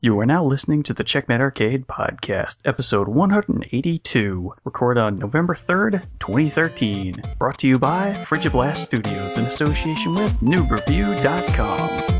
You are now listening to the Checkmate Arcade Podcast, episode 182, recorded on November 3rd, 2013. Brought to you by Frigiblast Studios in association with NoobReview.com.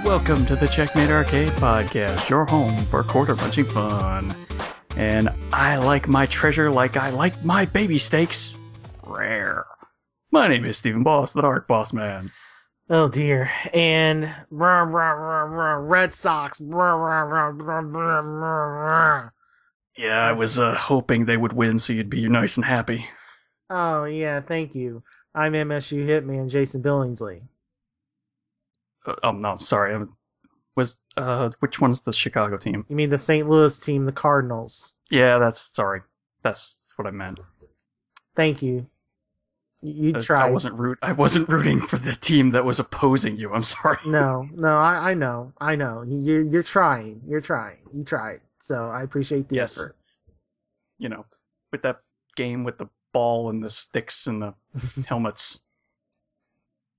Welcome to the Checkmate Arcade Podcast, your home for quarter-punching fun. And I like my treasure like I like my baby steaks. Rare. My name is Stephen Boss, the Dark Boss Man. Oh dear. And Red Sox. Yeah, I was hoping they would win so you'd be nice and happy. Oh yeah, thank you. I'm MSU Hitman Jason Billingsley. No, sorry. Which one's the Chicago team? You mean the St. Louis team, the Cardinals? Yeah, that's what I meant. Thank you. You tried. I wasn't rooting for the team that was opposing you. I'm sorry. No, I know. You're trying. You tried. So I appreciate the effort. You know, with that game with the ball and the sticks and the helmets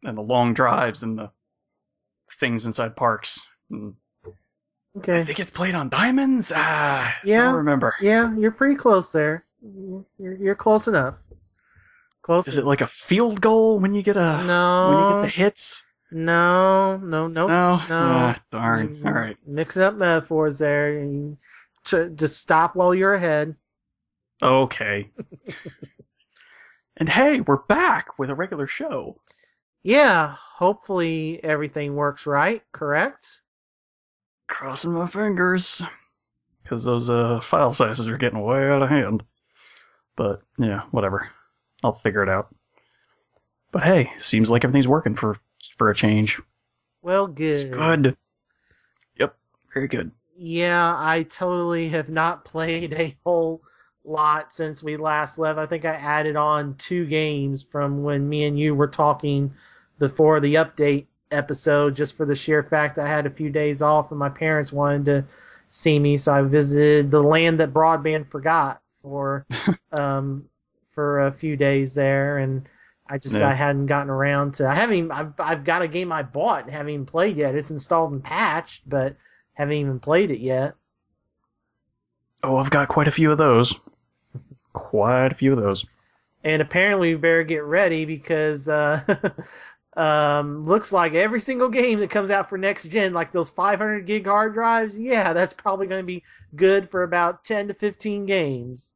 and the long drives and the things inside parks. Okay. I think it's played on diamonds. Yeah. Don't remember. Yeah, you're pretty close there. You're close enough. Is it like a field goal when you get the hits? No. Darn. All right. Mixing up metaphors there. And just stop while you're ahead. Okay. And hey, we're back with a regular show. Yeah, hopefully everything works right, correct? Crossing my fingers. Because those file sizes are getting way out of hand. But, yeah, whatever. I'll figure it out. But hey, seems like everything's working for a change. Well, good. It's good. Yep, very good. Yeah, I totally have not played a whole lot since we last left. I think I added on 2 games from when me and you were talking before the update episode, just for the sheer fact that I had a few days off and my parents wanted to see me, so I visited the land that broadband forgot for a few days there, and I hadn't gotten around to. I've got a game I bought and haven't even played yet. It's installed and patched, but haven't even played it yet. Oh, I've got quite a few of those. And apparently we better get ready because looks like every single game that comes out for next gen, like those 500 gig hard drives, yeah, that's probably going to be good for about 10 to 15 games.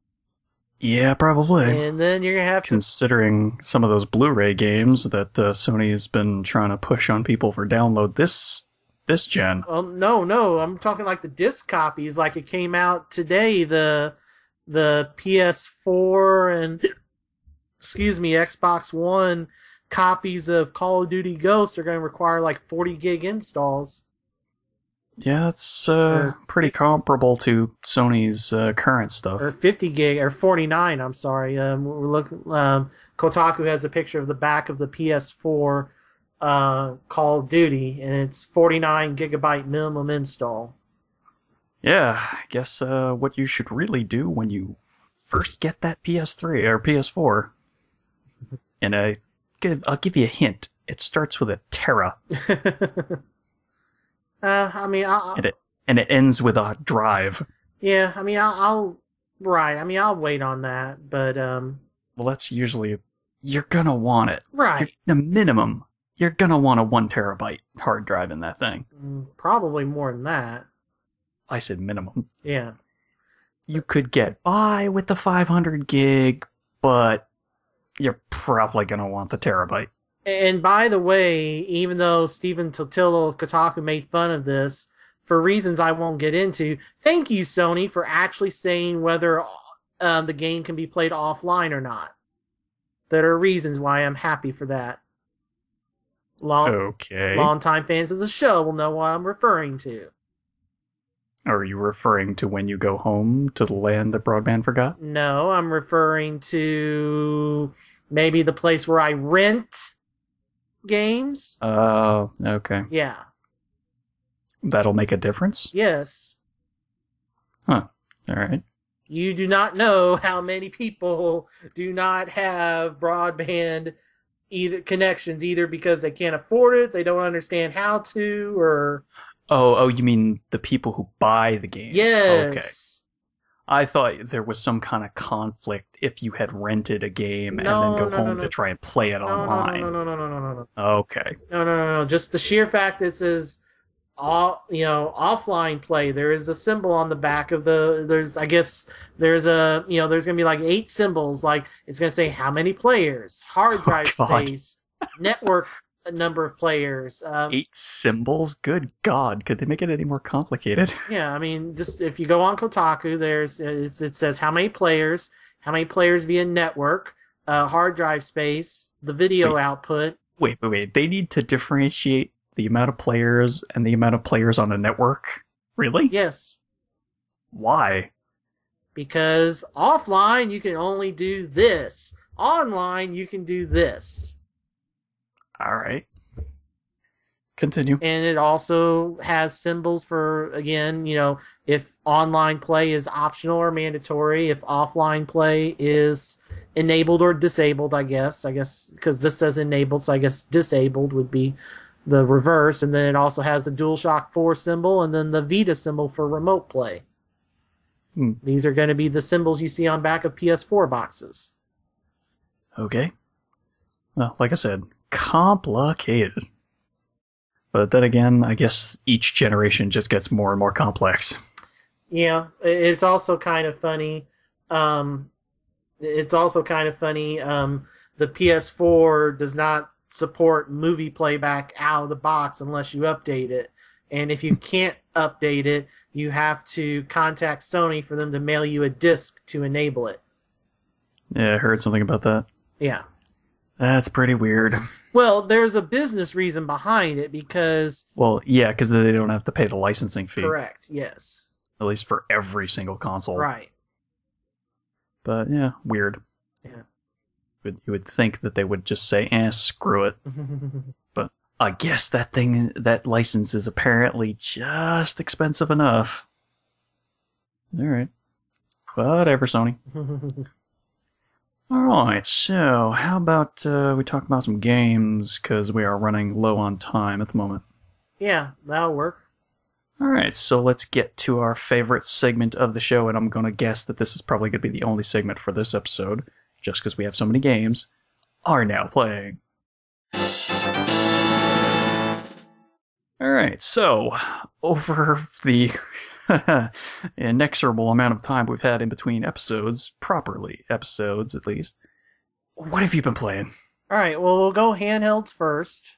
Yeah, probably. And then you're going to have Considering some of those Blu-ray games that Sony has been trying to push on people for download this gen. Well, no, I'm talking like the disc copies, like it came out today, the PS4 and Xbox One copies of Call of Duty Ghosts are going to require like 40 gig installs. Yeah, it's pretty comparable to Sony's current stuff. Or 50 gig, or 49, I'm sorry. We're looking. Kotaku has a picture of the back of the PS4 Call of Duty, and it's 49 gigabyte minimum install. Yeah, I guess what you should really do when you first get that PS3 or PS4, and I'll give you a hint. It starts with a Tera. And it ends with a drive. Yeah, I'll wait on that, but well, that's usually you're gonna want it. Right. The minimum, you're gonna want a 1 terabyte hard drive in that thing. Probably more than that. I said minimum. Yeah. You could get by with the 500 gig, but you're probably gonna want the terabyte. And by the way, even though Stephen Totillo of Kotaku made fun of this, for reasons I won't get into, thank you, Sony, for actually saying whether the game can be played offline or not. There are reasons why I'm happy for that. Okay. Longtime fans of the show will know what I'm referring to. Are you referring to when you go home to the land that broadband forgot? No, I'm referring to maybe the place where I rent games. Oh, okay. Yeah. That'll make a difference? Yes. Huh. All right. You do not know how many people do not have broadband connections, either because they can't afford it, they don't understand how to, or... Oh, you mean the people who buy the game? Yes. Okay. I thought there was some kind of conflict if you had rented a game and then go home to try and play it online. No. Okay. No. Just the sheer fact this is offline play. There is a symbol on the back of there's gonna be like 8 symbols, like it's gonna say how many players, hard drive space, network number of players. 8 symbols? Good God, could they make it any more complicated? Yeah, I mean, just if you go on Kotaku, it says how many players via network, hard drive space, the video output. Wait. They need to differentiate the amount of players and the amount of players on a network? Really? Yes. Why? Because offline you can only do this. Online you can do this. Alright. Continue. And it also has symbols for, again, if online play is optional or mandatory, if offline play is enabled or disabled, I guess, because this says enabled, so I guess disabled would be the reverse. And then it also has the DualShock 4 symbol and then the Vita symbol for remote play. These are going to be the symbols you see on back of PS4 boxes. Okay. Well, like I said, complicated. But then again, I guess each generation just gets more and more complex. Yeah, it's also kind of funny. The PS4 does not support movie playback out of the box unless you update it. And if you can't update it, you have to contact Sony for them to mail you a disc to enable it. Yeah, I heard something about that. Yeah. That's pretty weird. Well, there's a business reason behind it because... Well, yeah, because they don't have to pay the licensing fee. Correct, yes. At least for every single console. Right. But, yeah, weird. Yeah. You would think that they would just say, screw it. But I guess that license is apparently just expensive enough. Alright. Whatever, Sony. Alright, so how about we talk about some games, because we are running low on time at the moment. Yeah, that'll work. Alright, so let's get to our favorite segment of the show, and I'm going to guess that this is probably going to be the only segment for this episode, just because we have so many games, are now playing. Alright, so, over the inexorable amount of time we've had in between episodes, properly episodes at least, what have you been playing? Alright, well, we'll go handhelds first.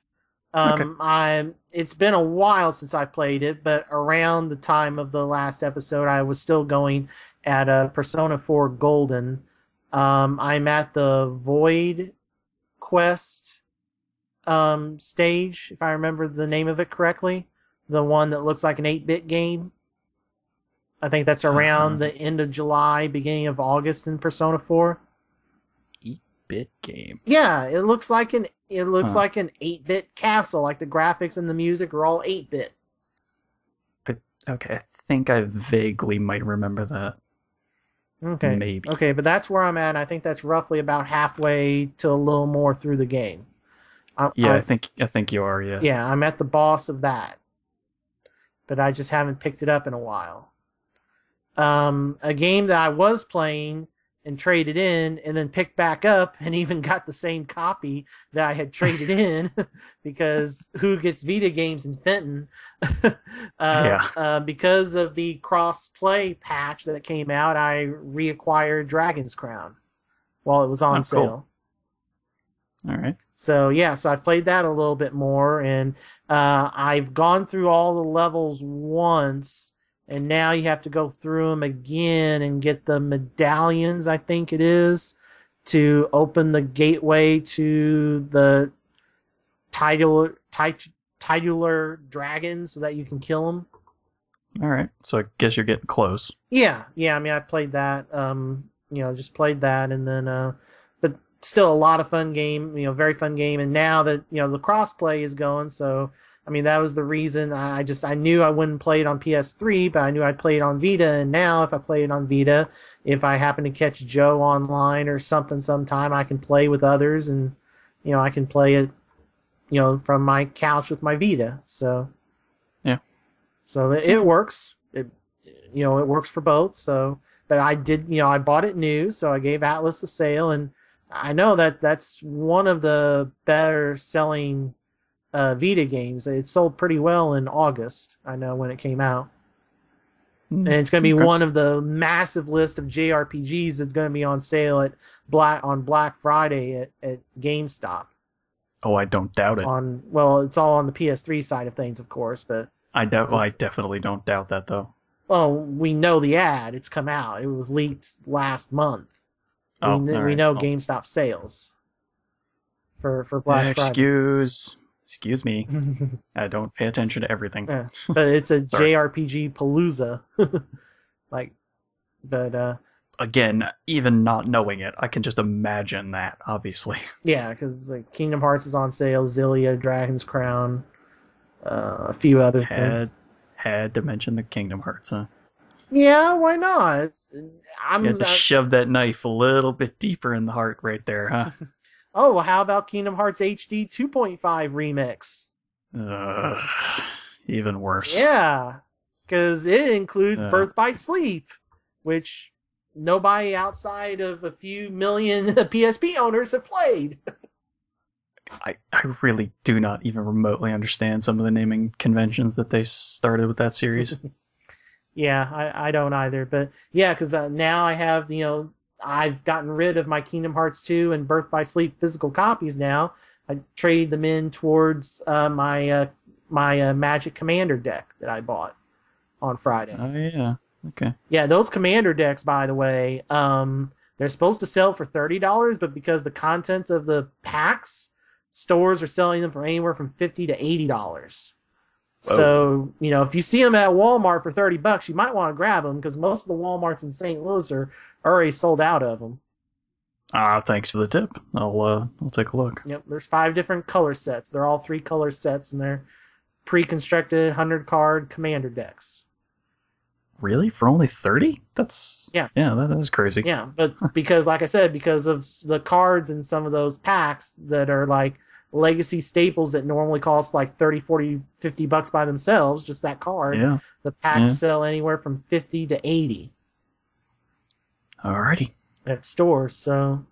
Okay. It's been a while since I played it, but around the time of the last episode, I was still going at Persona 4 Golden. I'm at the Void Quest stage, if I remember the name of it correctly. The one that looks like an 8-bit game. I think that's around the end of July, beginning of August in Persona 4. 8-bit game? Yeah, it looks like an 8-bit castle. Like the graphics and the music are all 8-bit. Okay, I think I vaguely might remember that. Okay. Maybe. Okay, but that's where I'm at. I think that's roughly about halfway to a little more through the game. I think you are, yeah. Yeah, I'm at the boss of that. But I just haven't picked it up in a while. A game that I was playing and traded in and then picked back up and even got the same copy that I had traded in because who gets Vita games in Fenton? Because of the cross-play patch that came out, I reacquired Dragon's Crown while it was on sale. Cool. All right. So I've played that a little bit more, and I've gone through all the levels once, and now you have to go through them again and get the medallions, I think it is, to open the gateway to the titular dragon so that you can kill them. All right, so I guess you're getting close. Yeah. I mean, I played that. Just played that, and then, but still a lot of fun game. Very fun game. And now that the crossplay is going, so I mean that was the reason I knew I wouldn't play it on PS3, but I knew I'd play it on Vita. And now if I play it on Vita, if I happen to catch Joe online or something sometime, I can play with others, and I can play it, from my couch with my Vita. So yeah. So it works. It works for both. So, but I did, I bought it new, so I gave Atlas a sale, and I know that's one of the better selling Vita games. It sold pretty well in August, I know, when it came out. And it's going to be one of the massive list of JRPGs that's going to be on sale on Black Friday at GameStop. Oh, I don't doubt it. It's all on the PS3 side of things, of course, but I definitely don't doubt that, though. Well, we know the ad. It's come out. It was leaked last month. We know GameStop sales for Black Friday. Excuse me. I don't pay attention to everything. Yeah, but it's a JRPG palooza. Again, even not knowing it, I can just imagine that, obviously. Yeah, because Kingdom Hearts is on sale, Xillia, Dragon's Crown, a few other things. Had to mention the Kingdom Hearts, huh? Yeah, why not? You had to shove that knife a little bit deeper in the heart right there, huh? Oh, well, how about Kingdom Hearts HD 2.5 remix? Even worse. Yeah, because it includes Birth by Sleep, which nobody outside of a few million PSP owners have played. I really do not even remotely understand some of the naming conventions that they started with that series. Yeah, I don't either. But yeah, because now I have, I've gotten rid of my Kingdom Hearts 2 and Birth by Sleep physical copies now. I trade them in towards my Magic Commander deck that I bought on Friday. Oh, yeah. Okay. Yeah, those Commander decks, by the way, they're supposed to sell for $30, but because the content of the packs, stores are selling them for anywhere from $50 to $80. Whoa. So, if you see them at Walmart for $30, you might want to grab them because most of the Walmarts in St. Louis are already sold out of them. Thanks for the tip. I'll take a look. Yep, there's 5 different color sets. They're all 3 color sets, and they're pre-constructed 100-card Commander decks. Really? For only 30? Yeah, that is crazy. Yeah, but because, like I said, because of the cards in some of those packs that are like legacy staples that normally cost like $30, $40, $50 by themselves, just that card, the packs sell anywhere from $50 to $80. Alrighty. At stores, so...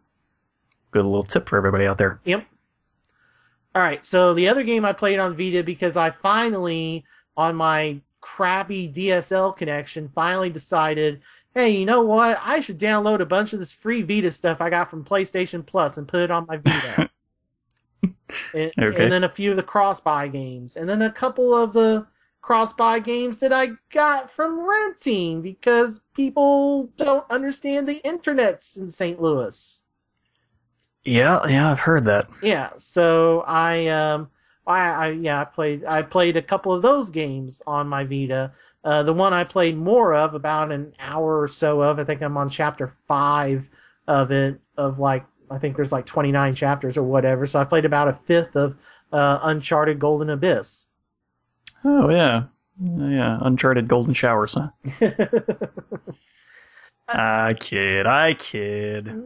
Good little tip for everybody out there. Yep. Alright, so the other game I played on Vita, because I finally, on my crappy DSL connection, finally decided, hey, you know what? I should download a bunch of this free Vita stuff I got from PlayStation Plus and put it on my Vita. And then a few of the cross-buy games. And then a couple of the cross-buy games that I got from renting because people don't understand the internets in St. Louis. Yeah, I've heard that. Yeah, so I played a couple of those games on my Vita. The one I played more of, about an hour or so of, I think I'm on chapter 5 of it, I think there's 29 chapters or whatever, so I played about a fifth of Uncharted Golden Abyss. Oh, yeah. Yeah, Uncharted Golden Showers, huh? I kid.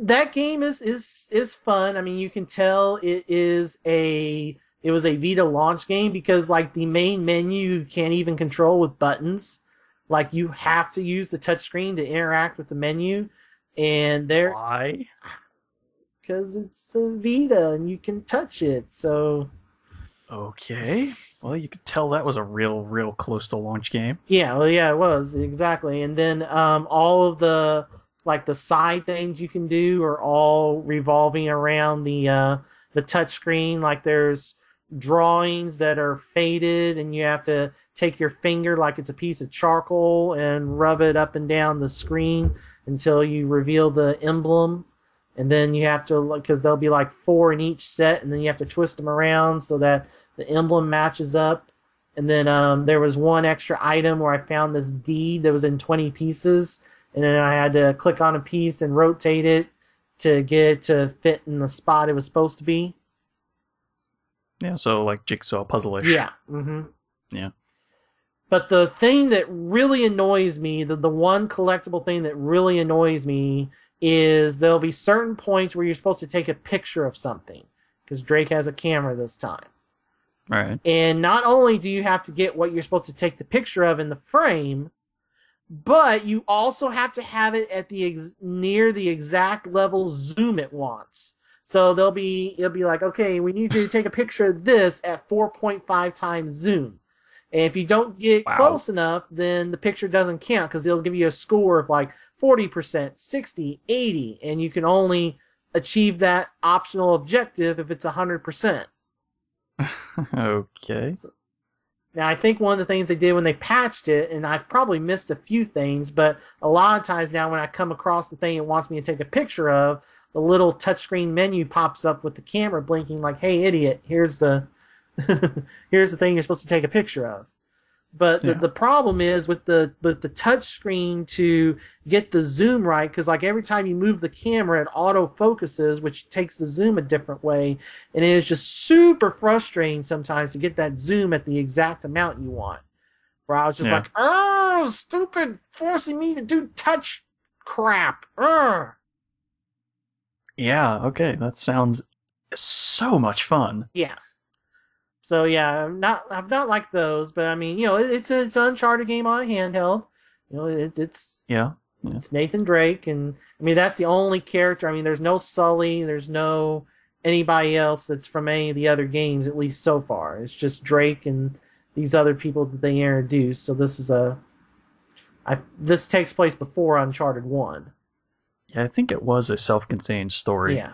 That game is fun. I mean, you can tell it was a Vita launch game because the main menu you can't even control with buttons. You have to use the touchscreen to interact with the menu. And why? Because it's a Vita and you can touch it, so... Okay. Well, you could tell that was a real close to launch game. Yeah, well, yeah, it was, exactly. And then all of the side things you can do are all revolving around the touchscreen. There's drawings that are faded, and you have to take your finger like it's a piece of charcoal and rub it up and down the screen until you reveal the emblem. and then you have to, because there'll be like 4 in each set, and then you have to twist them around so that the emblem matches up. And then there was one extra item where I found this deed that was in 20 pieces, and then I had to click on a piece and rotate it to get it to fit in the spot it was supposed to be. Yeah, so like jigsaw puzzle-ish. Yeah. Mm-hmm. Yeah. But the thing that really annoys me, the one collectible thing that really annoys me, is there'll be certain points where you're supposed to take a picture of something, because Drake has a camera this time. Right. And not only do you have to get what you're supposed to take the picture of in the frame, but you also have to have it at the near the exact level zoom it wants. So it'll be like, okay, we need you to take a picture of this at 4.5 times zoom. And if you don't get close enough, then the picture doesn't count, because they'll give you a score of like 40%, 60, 80, and you can only achieve that optional objective if it's 100%. Okay. Now, I think one of the things they did when they patched it, and I've probably missed a few things, but a lot of times now when I come across the thing it wants me to take a picture of, the little touchscreen menu pops up with the camera blinking like, hey, idiot, here's the here's the thing you're supposed to take a picture of. But the problem is with the touch screen to get the zoom right, because like every time you move the camera, it auto focuses, which takes the zoom a different way, and it is just super frustrating sometimes to get that zoom at the exact amount you want. Where I was just like, oh, stupid, forcing me to do touch crap. Urgh. Yeah, okay, that sounds so much fun. Yeah. So yeah, I've not liked those, but I mean, you know, it's an Uncharted game on handheld. You know, it's Nathan Drake, and I mean that's the only character. I mean, there's no Sully, there's no anybody else that's from any of the other games, at least so far. It's just Drake and these other people that they introduced. So this is this takes place before Uncharted 1. Yeah, I think it was a self-contained story. Yeah.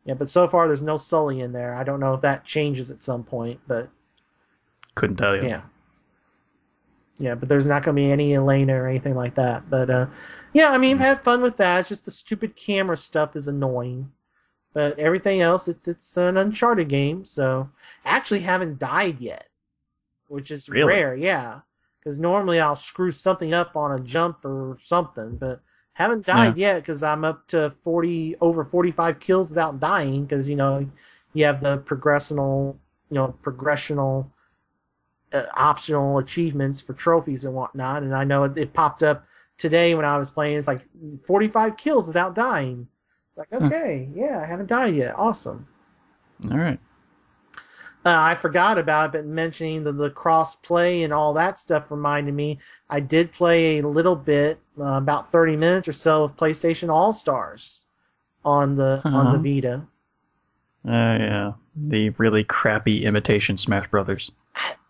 Yeah, but so far there's no Sully in there. I don't know if that changes at some point, but couldn't tell you. Yeah. Yeah, but there's not going to be any Elena or anything like that. But yeah, I mean, I've had fun with that. It's just the stupid camera stuff is annoying. But everything else, it's an Uncharted game, so I actually haven't died yet, which is rare. Yeah, because normally I'll screw something up on a jump or something, but haven't died yet because I'm up to over 45 kills without dying, because you know you have the progressional optional achievements for trophies and whatnot, and I know it popped up today when I was playing. It's like 45 kills without dying. Like, okay, yeah, I haven't died yet. Awesome. All right. I forgot about it, but mentioning the cross-play and all that stuff reminded me, I did play a little bit, about 30 minutes or so of PlayStation All-Stars on the Vita. Yeah. The really crappy imitation Smash Brothers.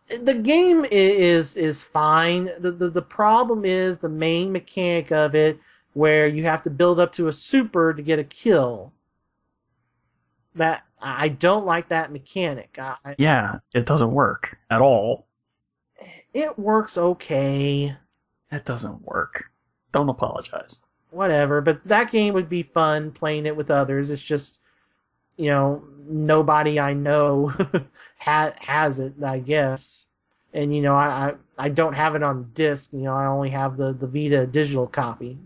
The game is fine. The problem is the main mechanic of it, where you have to build up to a super to get a kill. That I don't like that mechanic. Yeah, it doesn't work at all. It works okay. It doesn't work. Don't apologize. Whatever, but that game would be fun playing it with others. It's just, you know, nobody I know has it, I guess. And, you know, I don't have it on disc. You know, I only have the Vita digital copy.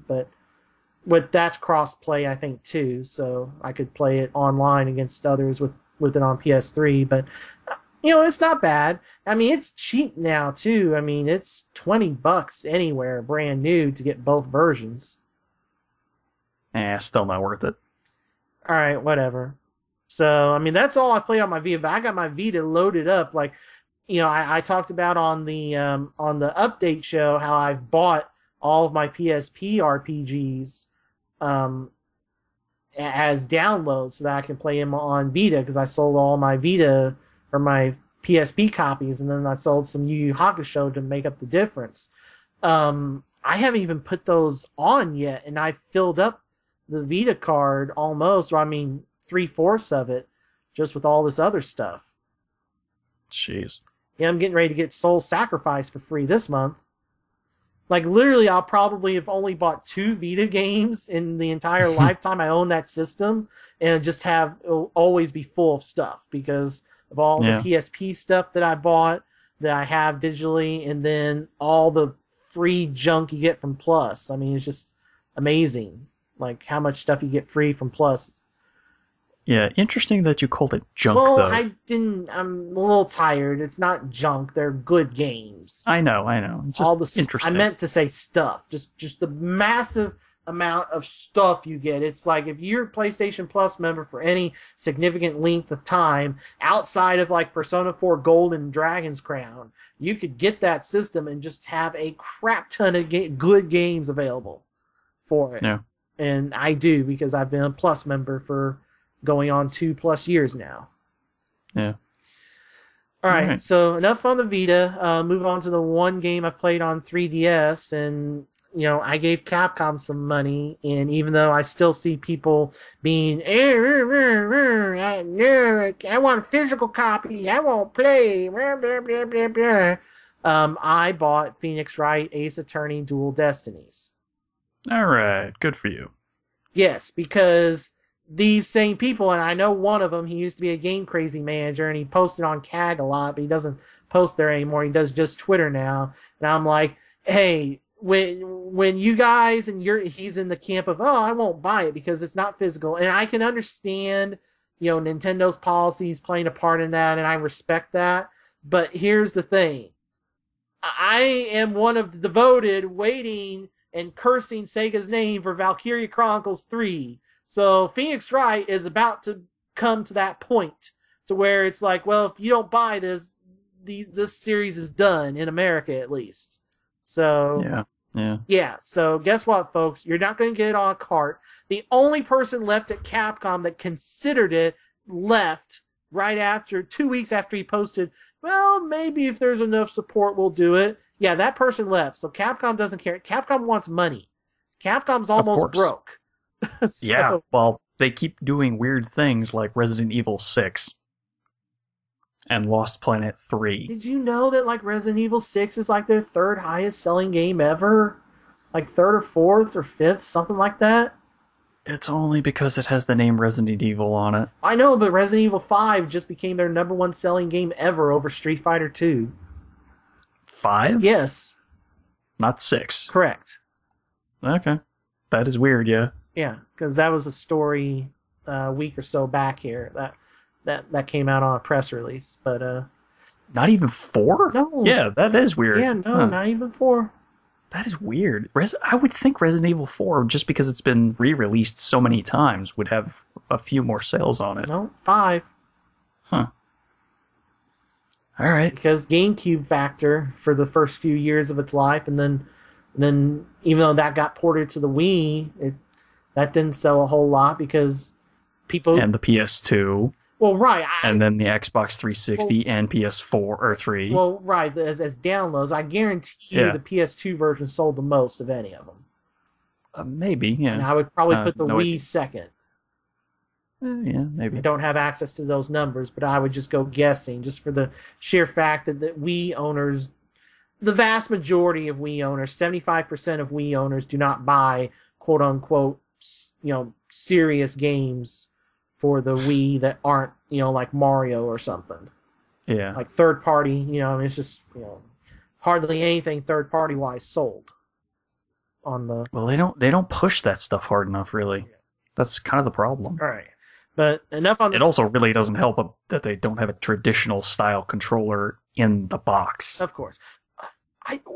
But that's cross-play, I think, too. So I could play it online against others with it on PS3. But, you know, it's not bad. I mean, it's cheap now, too. I mean, it's $20 anywhere, brand new, to get both versions. Still not worth it. All right, whatever. So, I mean, that's all I play on my Vita. But I got my Vita loaded up. Like, you know, I talked about on the update show how I've bought all of my PSP RPGs as downloads so that I can play them on Vita, because I sold all my Vita or my PSP copies, and then I sold some Yu Yu Hakusho to make up the difference. I haven't even put those on yet, and I filled up the Vita card almost, or I mean 3/4 of it, just with all this other stuff. Jeez. Yeah, I'm getting ready to get Soul Sacrifice for free this month. Like, literally, I'll probably have only bought 2 Vita games in the entire lifetime I own that system, and just it'll always be full of stuff because of all the PSP stuff that I bought, that I have digitally, and then all the free junk you get from Plus. I mean, it's just amazing, like, how much stuff you get free from Plus. Yeah, interesting that you called it junk, well, though. I'm a little tired. It's not junk. They're good games. I know. It's just interesting. I meant to say stuff. Just the massive amount of stuff you get. It's like if you're a PlayStation Plus member for any significant length of time, outside of like Persona 4 Gold and Dragon's Crown, you could get that system and just have a crap ton of good games available for it. Yeah. And I do, because I've been a Plus member for going on 2+ years now. Yeah. All right, so enough on the Vita. Move on to the one game I played on 3DS, and I gave Capcom some money, and even though I still see people being, I want a physical copy, I won't play, I bought Phoenix Wright Ace Attorney Dual Destinies. All right, good for you. Yes, because these same people, and I know one of them, he used to be a Game Crazy manager, and he posted on CAG a lot, but he doesn't post there anymore. He does just Twitter now. And I'm like, hey, when you guys, and he's in the camp of, I won't buy it because it's not physical. And I can understand, Nintendo's policies playing a part in that, and I respect that. But here's the thing. I am one of the devoted waiting and cursing Sega's name for Valkyria Chronicles 3. So Phoenix Wright is about to come to that point to where it's like, well, if you don't buy this series is done in America at least. So yeah. So guess what, folks? You're not going to get it on a cart. The only person left at Capcom that considered it left right after 2 weeks after he posted. Well, maybe if there's enough support, we'll do it. Yeah, that person left. So Capcom doesn't care. Capcom wants money. Capcom's almost broke. So, yeah, well, they keep doing weird things like Resident Evil 6 and Lost Planet 3. Did you know that like Resident Evil 6 is like their 3rd highest selling game ever? Like 3rd or 4th or 5th, something like that? It's only because it has the name Resident Evil on it. I know, but Resident Evil 5 just became their #1 selling game ever over Street Fighter 2. 5? Yes. Not 6. Correct. Okay. That is weird, yeah. Yeah, because that was a story a week or so back here that came out on a press release, but not even 4? No. Yeah, that is weird. Yeah, no, not even 4. That is weird. I would think Resident Evil 4, just because it's been re-released so many times, would have a few more sales on it. No, 5. Huh. All right. Because GameCube factor for the first few years of its life, and then even though that got ported to the Wii, that didn't sell a whole lot because people... And the PS2. Well, right. And then the Xbox 360 and PS4 or 3. Well, right. As downloads, I guarantee you the PS2 version sold the most of any of them. Maybe, yeah. And I would probably put the Wii second. Yeah, maybe. I don't have access to those numbers, but I would just go guessing, just for the sheer fact that the Wii owners, the vast majority of Wii owners, 75% of Wii owners do not buy quote-unquote, serious games for the Wii that aren't, like Mario or something. Yeah. Like third party, it's just, hardly anything third party wise sold on the... Well, they don't push that stuff hard enough, really. Yeah. That's kind of the problem. All right. But enough on this. It also really doesn't help that they don't have a traditional style controller in the box. Of course.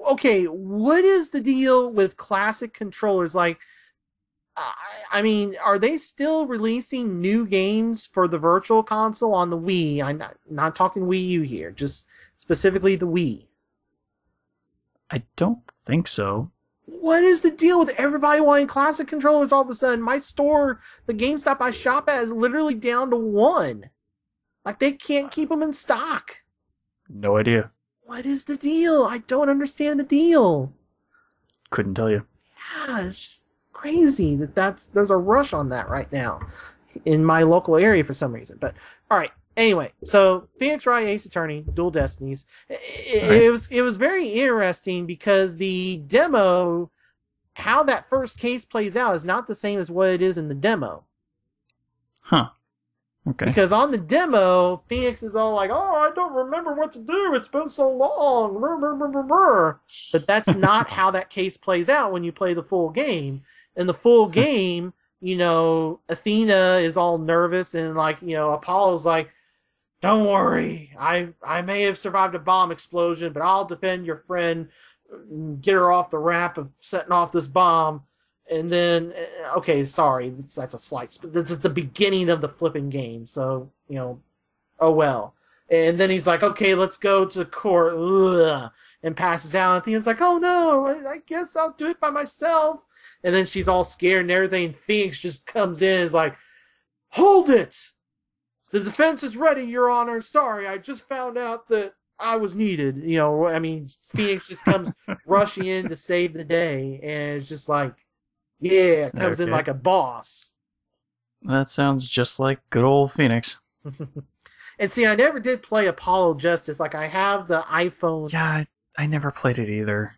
Okay, what is the deal with classic controllers? Like, I mean, are they still releasing new games for the Virtual Console on the Wii? I'm not talking Wii U here, just specifically the Wii. I don't think so. What is the deal with everybody wanting classic controllers all of a sudden? My store, the GameStop I shop at, is literally down to 1. Like, they can't keep them in stock. No idea. What is the deal? I don't understand the deal. Couldn't tell you. Yeah, it's just crazy there's a rush on that right now in my local area for some reason. But all right, Anyway, so Phoenix Wright Ace Attorney, Dual Destinies. It was very interesting because the demo, how that first case plays out, is not the same as what it is in the demo. Huh. Okay. Because on the demo, Phoenix is all like, "Oh, I don't remember what to do. It's been so long." But that's not how that case plays out when you play the full game. In the full game, Athena is all nervous and Apollo's like, "Don't worry. I may have survived a bomb explosion, but I'll defend your friend, get her off the ramp of setting off this bomb." And then, okay, sorry, that's a slight, but this is the beginning of the flipping game, so, oh well. And then he's like, "Okay, let's go to court," and passes out. And Athena's like, "Oh no, I guess I'll do it by myself." And then she's all scared and everything, and Phoenix just comes in and is like, "Hold it! The defense is ready, Your Honor. Sorry, I just found out that I was needed." Phoenix just comes rushing in to save the day, and it's just like, yeah, comes in like a boss. That sounds just like good old Phoenix. And see, I never did play Apollo Justice. Like, I have the iPhone. Yeah, I never played it either.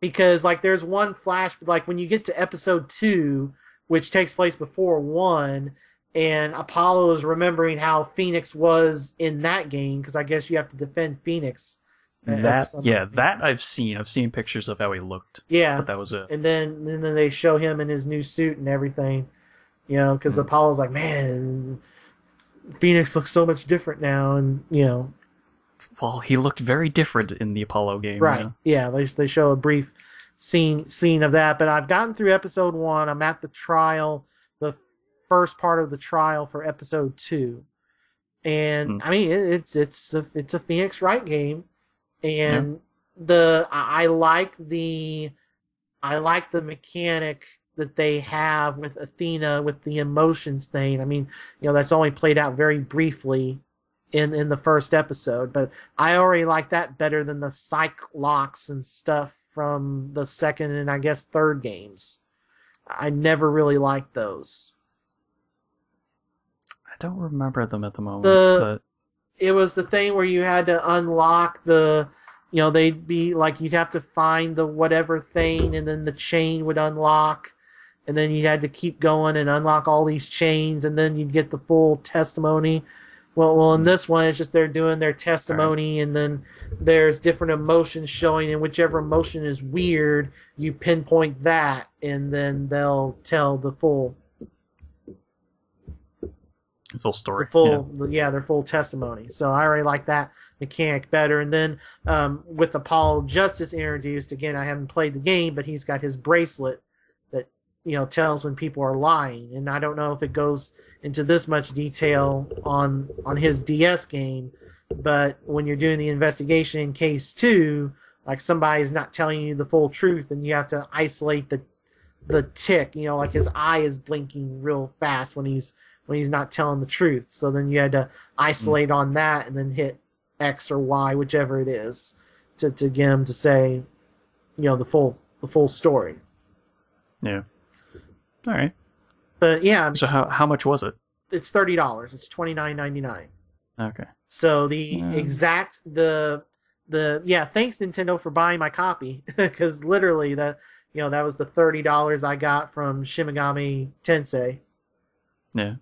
Because, there's one flash, when you get to episode 2, which takes place before 1, and Apollo is remembering how Phoenix was in that game, because I guess you have to defend Phoenix. That I've seen. I've seen pictures of how he looked. Yeah. But that was it. And then they show him in his new suit and everything, because Apollo's like, "Man, Phoenix looks so much different now," and, Well, he looked very different in the Apollo game. Right. Yeah, they show a brief scene of that, but I've gotten through episode 1. I'm at the trial, the first part of the trial for episode 2. And, it's a Phoenix Wright game. And I like the mechanic that they have with Athena with the emotions thing. That's only played out very briefly in the first episode, but I already like that better than the psych locks and stuff from the second and I guess third games. I never really liked those. I don't remember them at the moment, but it was the thing where you had to unlock they'd be like, you'd have to find the whatever thing, and then the chain would unlock, and then you had to keep going and unlock all these chains, and then you'd get the full testimony. Well, in this one, it's just they're doing their testimony, and then there's different emotions showing, and whichever emotion is weird, you pinpoint that, and then they'll tell the full story. Their full testimony. So I already like that mechanic better. And then with Apollo Justice introduced, again, I haven't played the game, but he's got his bracelet that tells when people are lying. And I don't know if it goes into this much detail on his DS game, but when you're doing the investigation in case 2, like somebody's not telling you the full truth, and you have to isolate the tick. Like his eye is blinking real fast when he's not telling the truth. So then you had to isolate on that and then hit X or Y, whichever it is, to get him to say, the full story. Yeah. All right. But yeah. So how much was it? It's $30. It's $29.99. Okay. So thanks Nintendo for buying my copy, because literally that was the $30 I got from Shin Megami Tensei. Yeah.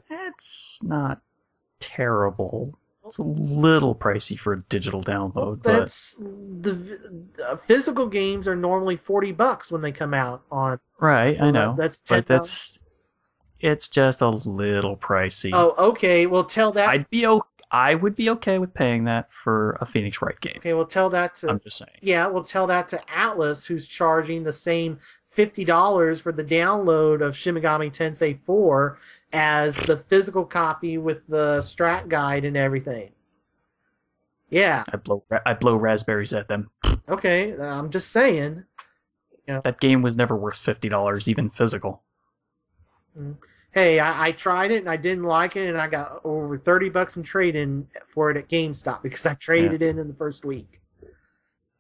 That's not terrible. It's a little pricey for a digital download. That's the physical games are normally $40 when they come out on. Right, so I know. That's $10. But it's just a little pricey. Oh, okay. Well, tell that. I would be okay with paying that for a Phoenix Wright game. Okay, well, tell that to. I'm just saying. Yeah, we'll tell that to Atlas, who's charging the same $50 for the download of Shin Megami Tensei 4 as the physical copy with the strat guide and everything. Yeah. I blow raspberries at them. Okay, I'm just saying. That game was never worth $50, even physical. Hey, I tried it and I didn't like it, and I got over $30 in trade-in for it at GameStop because I traded in the first week.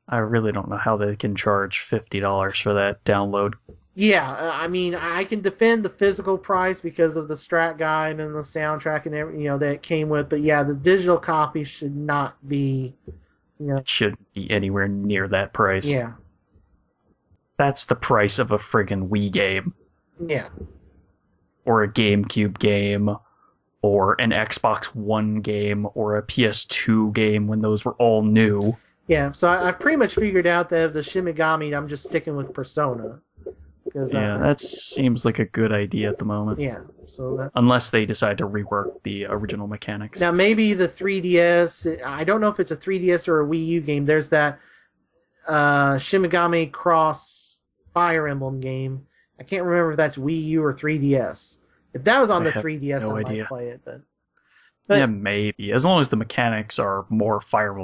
I really don't know how they can charge $50 for that download Yeah, I mean, I can defend the physical price because of the strat guide and the soundtrack and everything, that it came with. But yeah, the digital copy should not be, It shouldn't be anywhere near that price. yeah, That's the price of a friggin' Wii game, yeah, or a GameCube game, or an Xbox One game, or a PS2 game when those were all new. yeah. So I pretty much figured out that of the Shin Megami, I'm just sticking with Persona. Yeah, that seems like a good idea at the moment. Yeah, so that. Unless they decide to rework the original mechanics. Now maybe the 3DS. I don't know if it's a 3DS or a Wii U game. There's that Shin Megami Cross Fire Emblem game. I can't remember if that's Wii U or 3DS. If that was on the 3DS, I might play it. But yeah, maybe, as long as the mechanics are more Fire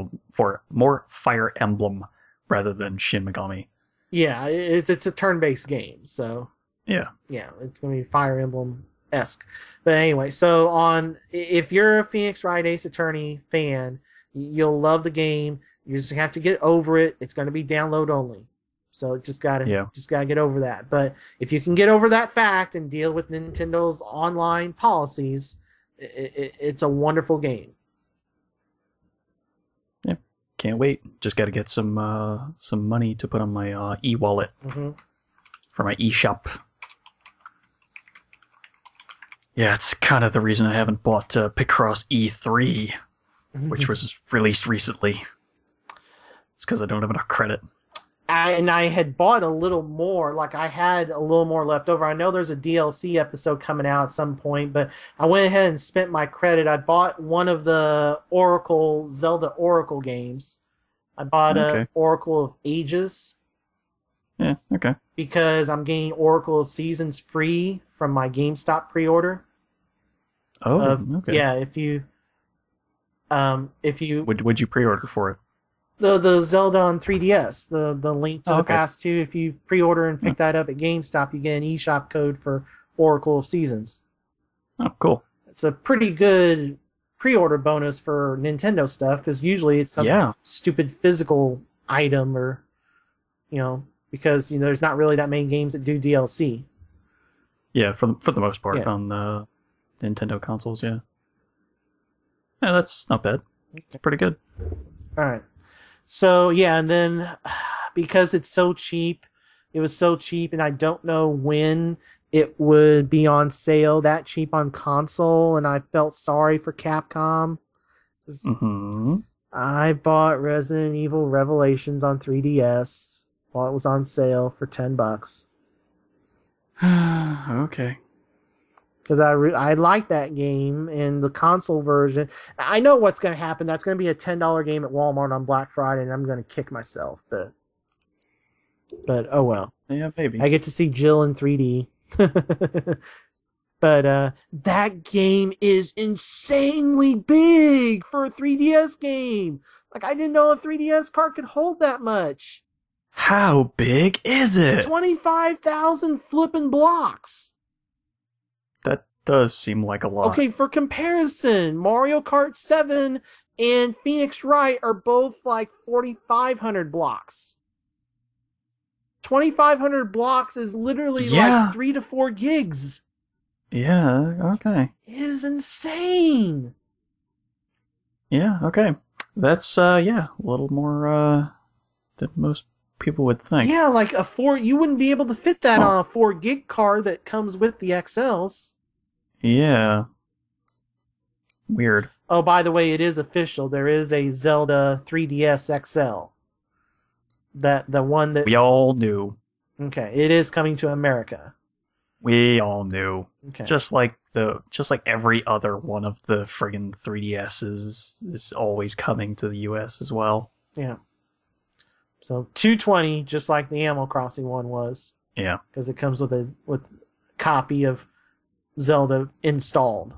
Emblem rather than Shin Megami. Yeah, it's a turn-based game, so yeah, it's gonna be Fire Emblem-esque. But anyway, so if you're a Phoenix Wright Ace Attorney fan, you'll love the game. You just have to get over it. It's gonna be download only, so just gotta get over that. But if you can get over that fact and deal with Nintendo's online policies, it's a wonderful game. Yeah. Can't wait. Just got to get some money to put on my e-wallet for my eShop. Yeah, it's kind of the reason I haven't bought Picross E3, which was released recently. It's because I don't have enough credit. I had bought a little more, like I had a little more left over. I know there's a DLC episode coming out at some point, but I went ahead and spent my credit. I bought one of the Zelda Oracle games. I bought Oracle of Ages. Yeah, okay. Because I'm getting Oracle of Seasons free from my GameStop pre-order. Oh, okay. Yeah, if you Would you pre-order for it? The Zelda on 3DS, the Link to the Past 2. If you pre-order and pick that up at GameStop, you get an eShop code for Oracle of Seasons. Oh, cool. It's a pretty good pre-order bonus for Nintendo stuff, because usually it's some stupid physical item or, because there's not really that many games that do DLC. Yeah, for the most part on the Nintendo consoles, yeah. Yeah, that's not bad. It's pretty good. All right. So, yeah, and then because it was so cheap, and I don't know when it would be on sale that cheap on console, and I felt sorry for Capcom. I bought Resident Evil Revelations on 3DS while it was on sale for $10. Okay. Because I like that game, and the console version. I know what's going to happen. That's going to be a $10 game at Walmart on Black Friday, and I'm going to kick myself. But oh well. Yeah, maybe. I get to see Jill in 3D. But that game is insanely big for a 3DS game. Like, I didn't know a 3DS cart could hold that much. How big is it? 25,000 flipping blocks. That does seem like a lot. Okay, for comparison, Mario Kart 7 and Phoenix Wright are both like 4,500 blocks. 2,500 blocks is literally like 3 to 4 gigs. Yeah, okay. It is insane. Yeah, okay. That's, a little more, than most people would think. Yeah, like you wouldn't be able to fit that on a 4 gig card that comes with the XLs. Yeah. Weird. Oh, by the way, it is official. There is a Zelda 3DS XL. The one that we all knew. Okay, it is coming to America. We all knew. Okay. Just like every other one of the friggin' 3DSs is always coming to the US as well. Yeah. So $220, just like the Animal Crossing one was. Yeah. Because it comes with a copy of Zelda installed.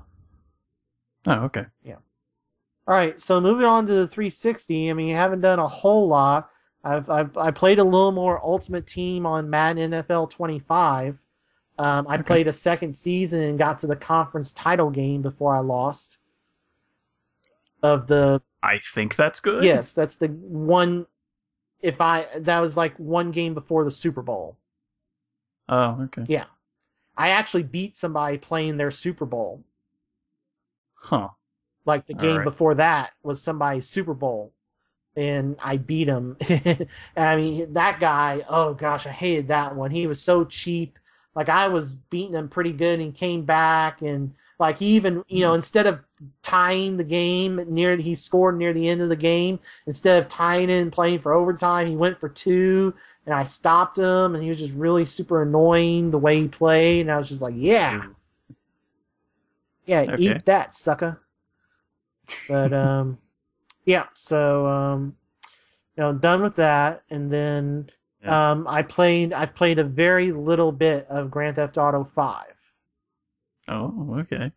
Oh, okay. Yeah. All right, so moving on to the 360. I mean, you haven't done a whole lot. I played a little more Ultimate Team on Madden NFL 25. I played a second season and got to the conference title game before I lost. I think that's good. Yes, that's the one. That was like one game before the Super Bowl. Oh, okay. Yeah. I actually beat somebody playing their Super Bowl. Huh. Like the game right. before that was somebody's Super Bowl, and I beat him. I mean, that guy, oh gosh, I hated that one. He was so cheap. Like I was beating him pretty good, and he came back, and like he even, instead of tying the game he scored near the end of the game, instead of tying it and playing for overtime, he went for two, and I stopped him, and he was just really super annoying the way he played, and I was just like, yeah, Okay. eat that, sucker. But yeah, so done with that, and then I've played a very little bit of Grand Theft Auto 5. Oh, okay.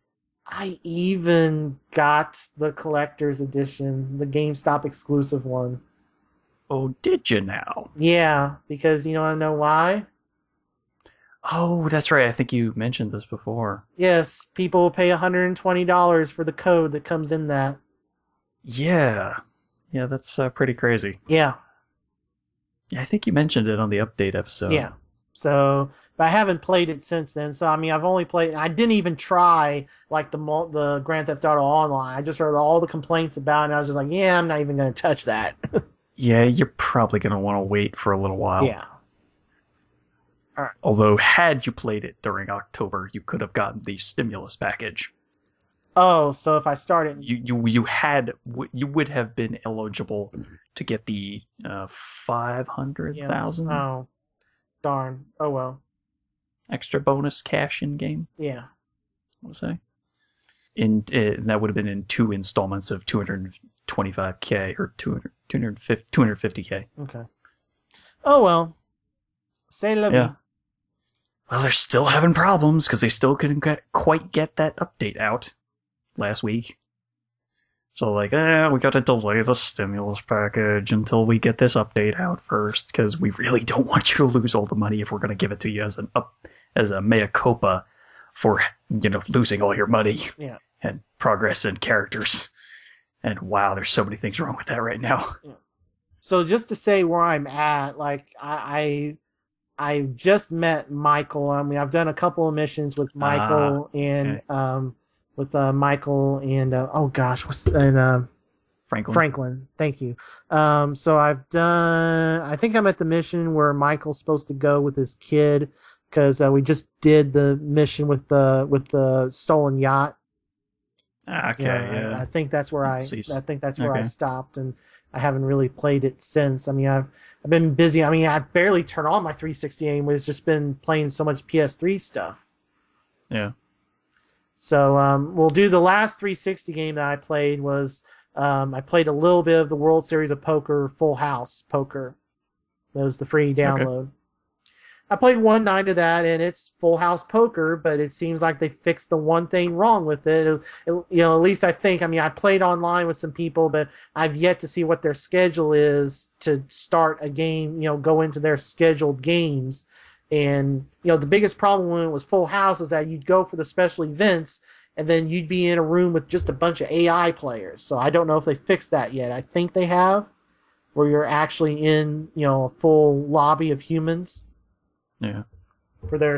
I even got the collector's edition, the GameStop exclusive one. Oh, did you now? Yeah, because I know why. Oh, that's right. I think you mentioned this before. Yes, people will pay $120 for the code that comes in that. Yeah. Yeah, that's pretty crazy. Yeah. Yeah, I think you mentioned it on the update episode. Yeah. So, but I haven't played it since then. So, I mean, I've only played. I didn't even try like the Grand Theft Auto Online. I just heard all the complaints about it, and I was just like, yeah, I'm not even going to touch that. Yeah, you're probably going to want to wait for a little while. Yeah. All right. Although, had you played it during October, you could have gotten the stimulus package. Oh, so if I started, you would have been eligible to get the 500,000. Oh, darn. Oh well. Extra bonus cash in game. Yeah. I'll say. That would have been in 2 installments of 225K or 250K. Okay. Oh well. Say la vie. Yeah. Well, they're still having problems because they still couldn't quite get that update out last week. So we got to delay the stimulus package until we get this update out first, because we really don't want you to lose all the money if we're going to give it to you as a mea culpa for losing all your money. Yeah. And progress and characters. And wow, there's so many things wrong with that right now. Yeah. So just to say where I'm at, like I just met Michael. I mean, I've done a couple of missions with Michael Franklin. Thank you. So I think I'm at the mission where Michael's supposed to go with his kid, because we just did the mission with the stolen yacht. Okay, yeah. I think that's where I stopped, and I haven't really played it since. I mean, I've been busy. I mean, I barely turned on my 360 game. It's just been playing so much PS3 stuff. Yeah. So we'll do the last 360 game that I played was I played a little bit of the World Series of Poker Full House Poker. That was the free download. Okay. I played one night of that, and it's Full House Poker, but it seems like they fixed the one thing wrong with it. At least I think. I mean, I played online with some people, but I've yet to see what their schedule is to start a game, go into their scheduled games. And, the biggest problem when it was Full House is that you'd go for the special events, and then you'd be in a room with just a bunch of AI players. So I don't know if they fixed that yet. I think they have, where you're actually in, a full lobby of humans. Yeah. For their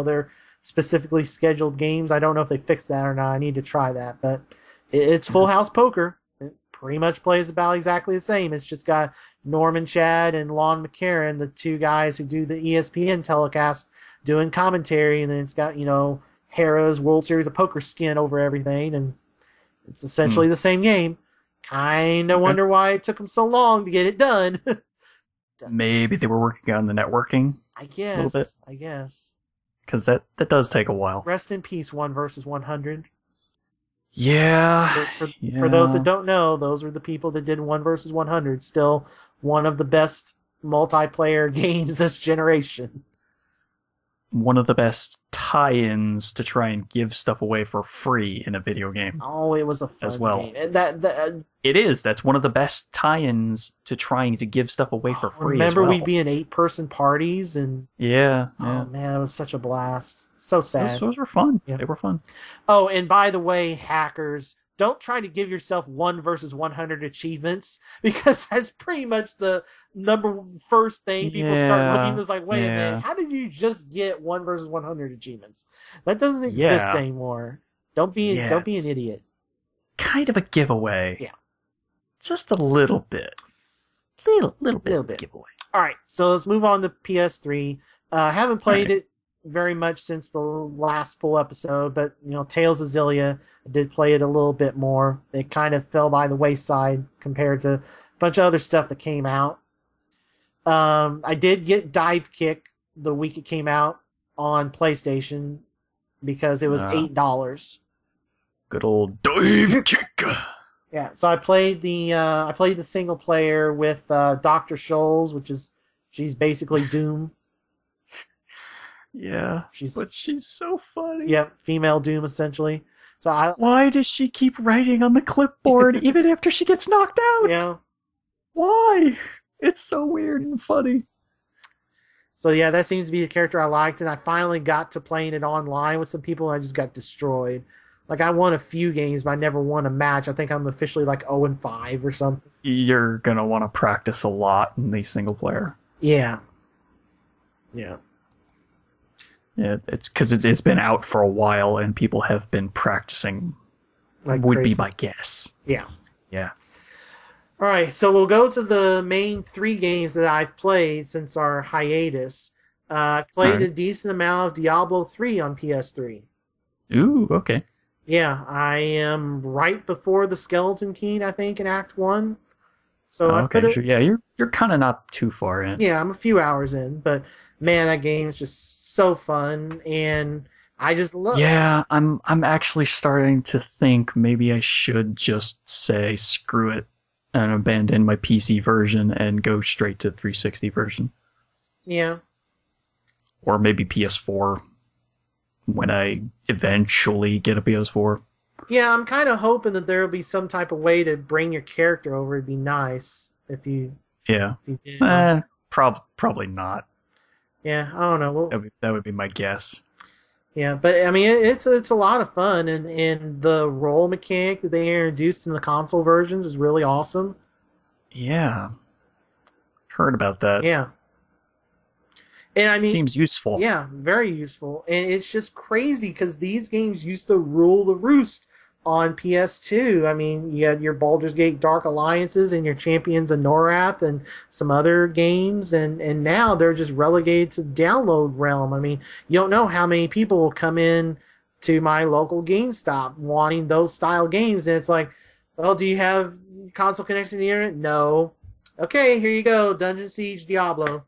their specifically scheduled games. I don't know if they fixed that or not. I need to try that. But it's Full House Poker. It pretty much plays about exactly the same. It's just got Norman Chad and Lon McCarran, the two guys who do the ESPN telecast, doing commentary, and then it's got, Hera's World Series of Poker skin over everything, and it's essentially the same game. Kinda wonder why it took them so long to get it done. Maybe they were working on the networking. I guess. A little bit. I guess. Because that does take a while. Rest in peace, 1 versus 100. Yeah. For those that don't know, those were the people that did 1 versus 100. Still one of the best multiplayer games this generation. One of the best tie-ins to try and give stuff away for free in a video game. Oh, it was a fun as well. game. And it is. That's one of the best tie-ins to trying to give stuff away for free. Remember, as well. we'd be in 8-person parties, and yeah. Oh man, it was such a blast. So sad. Those were fun. Yeah. They were fun. Oh, and by the way, hackers, don't try to give yourself 1 versus 100 achievements, because that's pretty much the first thing people start looking. It's like, wait a minute, how did you just get 1 versus 100 achievements? That doesn't exist anymore. Don't be an idiot. Kind of a giveaway. Yeah. Just a little bit. Little bit giveaway. All right, so let's move on to PS3. Haven't played it very much since the last full episode, but Tales of Xillia, I did play it a little bit more. It kind of fell by the wayside compared to a bunch of other stuff that came out. I did get Dive Kick the week it came out on PlayStation because it was $8. Good old Dive Kick. Yeah, so I played the single player with Dr. Scholes, she's basically Doom. Yeah, but she's so funny. Yep, female Doom essentially. So why does she keep writing on the clipboard even after she gets knocked out? Yeah. Why? It's so weird and funny. So yeah, that seems to be the character I liked, and I finally got to playing it online with some people, and I just got destroyed. Like, I won a few games, but I never won a match. I think I'm officially like 0-5 or something. You're going to want to practice a lot in the single player. Yeah. Yeah. Yeah, it's because it's been out for a while, and people have been practicing, like would crazy. Be my guess. Yeah. Yeah. All right, so we'll go to the main 3 games that I've played since our hiatus. I've played a decent amount of Diablo 3 on PS3. Ooh, okay. Yeah, I am right before the Skeleton King, I think, in Act 1. So yeah, you're kind of not too far in. Yeah, I'm a few hours in, but man, that game is just so fun, and I just love it. Yeah, I'm actually starting to think maybe I should just say screw it and abandon my PC version and go straight to 360 version. Yeah. Or maybe PS4 when I eventually get a PS4. Yeah, I'm kind of hoping that there will be some type of way to bring your character over. It'd be nice if you... Yeah. If you did. Probably not. Yeah, I don't know. That would be my guess. Yeah, but I mean, it's a lot of fun, and the role mechanic that they introduced in the console versions is really awesome. Yeah. Heard about that. Yeah. And I mean, seems useful. Yeah, very useful. And it's just crazy because these games used to rule the roost on PS2. I mean, you had your Baldur's Gate Dark Alliances and your Champions of Norath and some other games, and now they're just relegated to download realm. I mean, you don't know how many people will come in to my local GameStop wanting those style games, and it's like, well, do you have console connection to the internet? No. Okay, here you go, Dungeon Siege Diablo.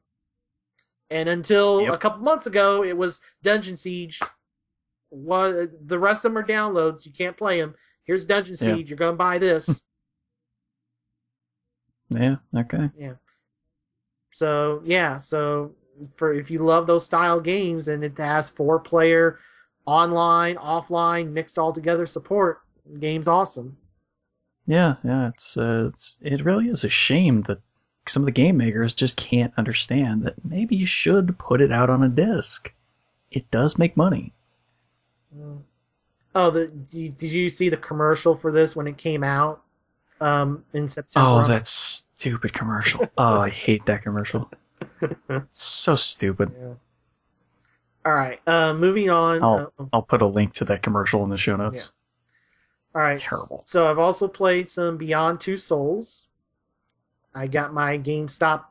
And until a couple months ago, it was Dungeon Siege. The rest of them are downloads. You can't play them. Here's Dungeon Siege. You're going to buy this. Yeah, okay. Yeah. So for if you love those style games and it has 4-player online, offline, mixed all together support, the game's awesome. Yeah, it really is a shame that some of the game makers just can't understand that maybe you should put it out on a disc. It does make money. Oh, did you see the commercial for this when it came out in September? Oh, that stupid commercial. Oh, I hate that commercial. So stupid. Yeah. All right, moving on. I'll put a link to that commercial in the show notes. Yeah. All right. Terrible. So I've also played some Beyond Two Souls. I got my GameStop,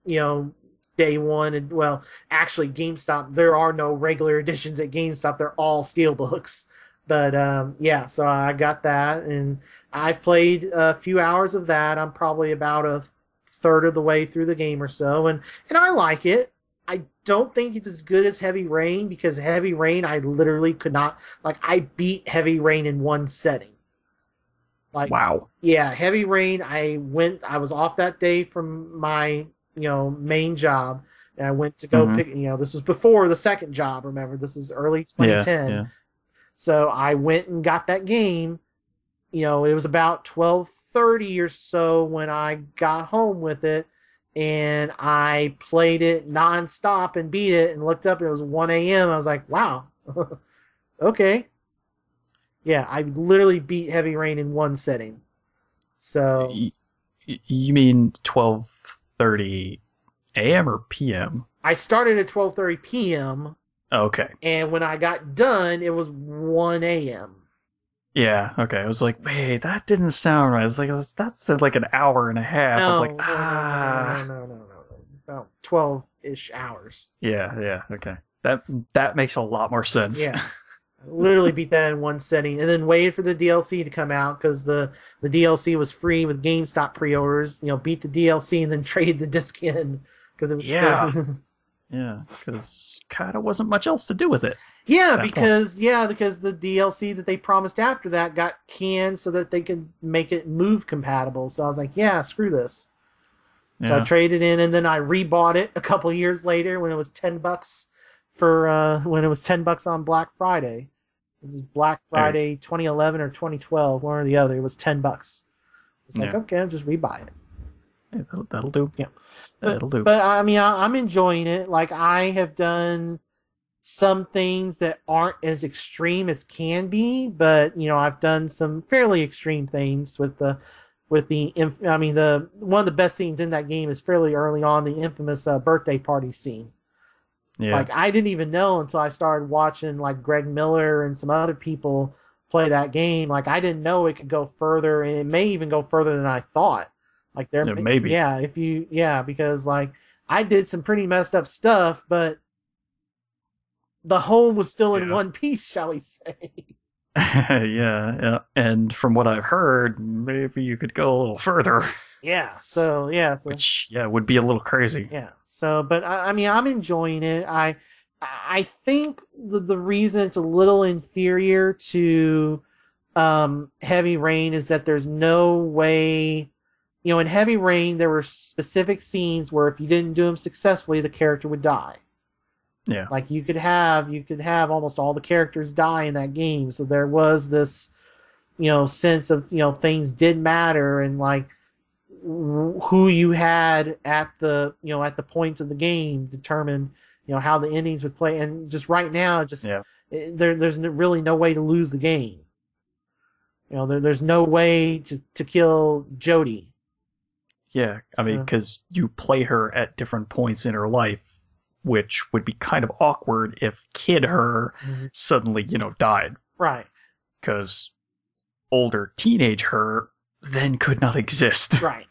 day one. And, well, actually, GameStop, there are no regular editions at GameStop. They're all steelbooks. But, so I got that. And I've played a few hours of that. I'm probably about a third of the way through the game or so. And I like it. I don't think it's as good as Heavy Rain, because Heavy Rain, I literally could not... I beat Heavy Rain in one setting. Wow. Yeah, Heavy Rain, I was off that day from my, main job, and I went to go pick, this was before the second job, remember, this is early 2010. Yeah. So I went and got that game, it was about 12:30 or so when I got home with it, and I played it nonstop and beat it, and looked up, and it was 1 a.m. I was like, wow, okay. Yeah, I literally beat Heavy Rain in one setting. So You mean 12:30 a.m. or p.m.? I started at 12:30 p.m. Okay. and when I got done, it was 1 a.m. Yeah, okay. I was like, wait, that didn't sound right. It's like that's like an hour and a half. I'm like, No. About 12-ish hours. Yeah, okay. That makes a lot more sense. Yeah. I literally beat that in one setting and then waited for the DLC to come out because the DLC was free with GameStop pre-orders. Beat the DLC and then trade the disc in because it was still... Yeah, because kind of wasn't much else to do with it. because the DLC that they promised after that got canned so that they could make it Move compatible. So I was like, yeah, screw this. So I traded in, and then I rebought it a couple years later when it was $10 on Black Friday. This is Black Friday 2011 or 2012, one or the other. It was $10. It's like, okay, I'll just rebuy it. Yeah, that'll do. Yeah. That'll do. But I mean, I'm enjoying it. Like, I have done some things that aren't as extreme as can be, but I've done some fairly extreme things with the one of the best scenes in that game is fairly early on, the infamous birthday party scene. Yeah. Like, I didn't even know until I started watching like Greg Miller and some other people play that game. Like, I didn't know it could go further, and it may even go further than I thought. Like, maybe. Yeah, because like I did some pretty messed up stuff, but the whole was still in one piece, shall we say. yeah. And from what I've heard, maybe you could go a little further. So which would be a little crazy. But I mean, I'm enjoying it. I think the reason it's a little inferior to Heavy Rain is that there's no way. In Heavy Rain, there were specific scenes where if you didn't do them successfully, the character would die. Yeah. Like, you could have almost all the characters die in that game. So there was this, sense of, things did matter, and like who you had at the points of the game determined, how the endings would play. And just right now, there's really no way to lose the game. There's no way to kill Jodie. Yeah, I mean, because you play her at different points in her life, which would be kind of awkward if Kid Her suddenly, died. Right. Because older teenage Her then could not exist. Right.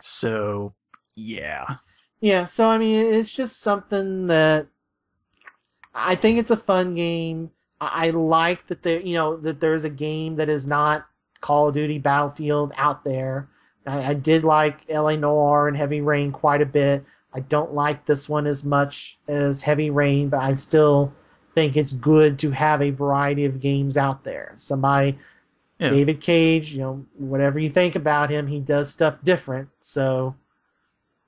So, yeah. Yeah, so I mean, it's just something that I think it's a fun game. I like that that there's a game that is not Call of Duty Battlefield out there. I did like LA Noire and Heavy Rain quite a bit. I don't like this one as much as Heavy Rain, but I still think it's good to have a variety of games out there. David Cage, whatever you think about him, he does stuff different. So,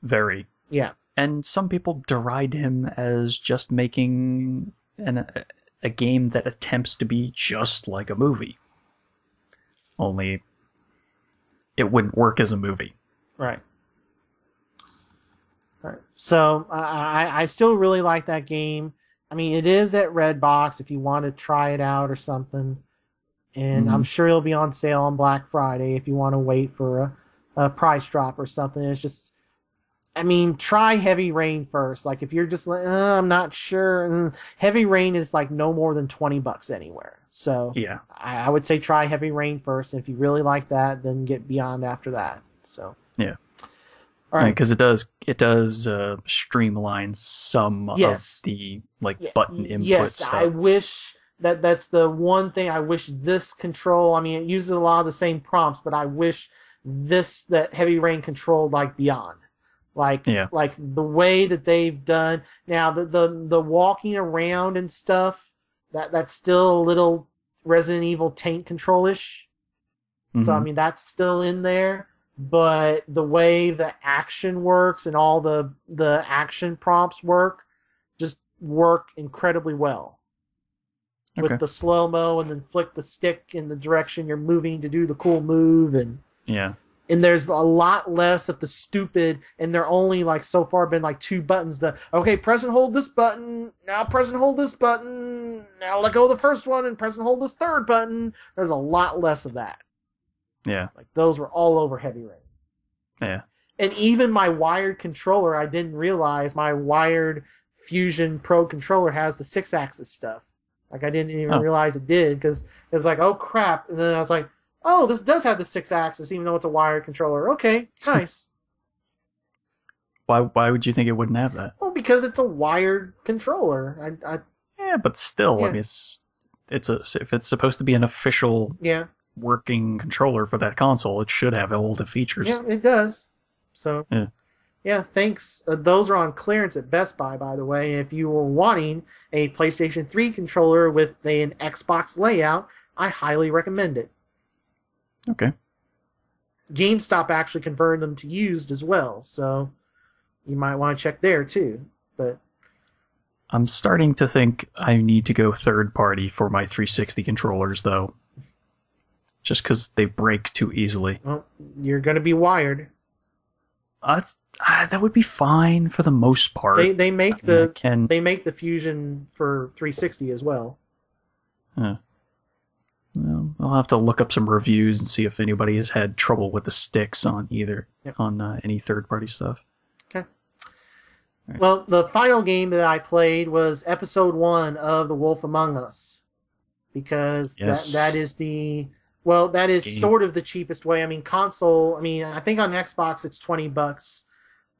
very. Yeah. And some people deride him as just making a game that attempts to be just like a movie. Only it wouldn't work as a movie. Right. So I still really like that game. I mean, it is at Redbox if you want to try it out or something. And I'm sure it'll be on sale on Black Friday if you want to wait for a price drop or something. It's just, I mean, try Heavy Rain first. Like, if you're just like, I'm not sure. Heavy Rain is like no more than $20 anywhere. So yeah, I would say try Heavy Rain first. And if you really like that, then get Beyond after that. So yeah. All right, because it does streamline some of the button input stuff. I wish that's the one thing I wish this control. I mean, it uses a lot of the same prompts, but I wish that Heavy Rain controlled like Beyond, like the way that they've done now. The walking around and stuff that's still a little Resident Evil Taint control-ish. So I mean, that's still in there. But the way the action works and all the action prompts work just work incredibly well. Okay. With the slow-mo and then flick the stick in the direction you're moving to do the cool move, and And there's a lot less of the stupid, and there only like so far been like 2 buttons. Okay, press and hold this button. Now press and hold this button. Now let go of the first one and press and hold this third button. There's a lot less of that. Yeah. Like those were all over Heavy Rain. Yeah. And even my wired controller, I didn't realize my wired Fusion Pro controller has the 6-axis stuff. Like I didn't even realize it did, because it's like, oh crap. And then I was like, oh, this does have the 6-axis, even though it's a wired controller. Okay, nice. Why would you think it wouldn't have that? Well, because it's a wired controller. Yeah, but still, Yeah. I mean, if it's supposed to be an official working controller for that console, it should have all the features. Yeah, it does. So, yeah, thanks. Those are on clearance at Best Buy, by the way. If you were wanting a PlayStation 3 controller with an Xbox layout, I highly recommend it. Okay. GameStop actually converted them to used as well, so you might want to check there too. But I'm starting to think I need to go third party for my 360 controllers, though. Just because they break too easily. Well, you're going to be wired. That would be fine for the most part. They make they make the Fusion for 360 as well. Well, I'll have to look up some reviews and see if anybody has had trouble with the sticks on any third-party stuff. Okay. Right. Well, the final game that I played was Episode 1 of The Wolf Among Us, because that is sort of the cheapest way. I mean, console. I mean, I think on Xbox it's $20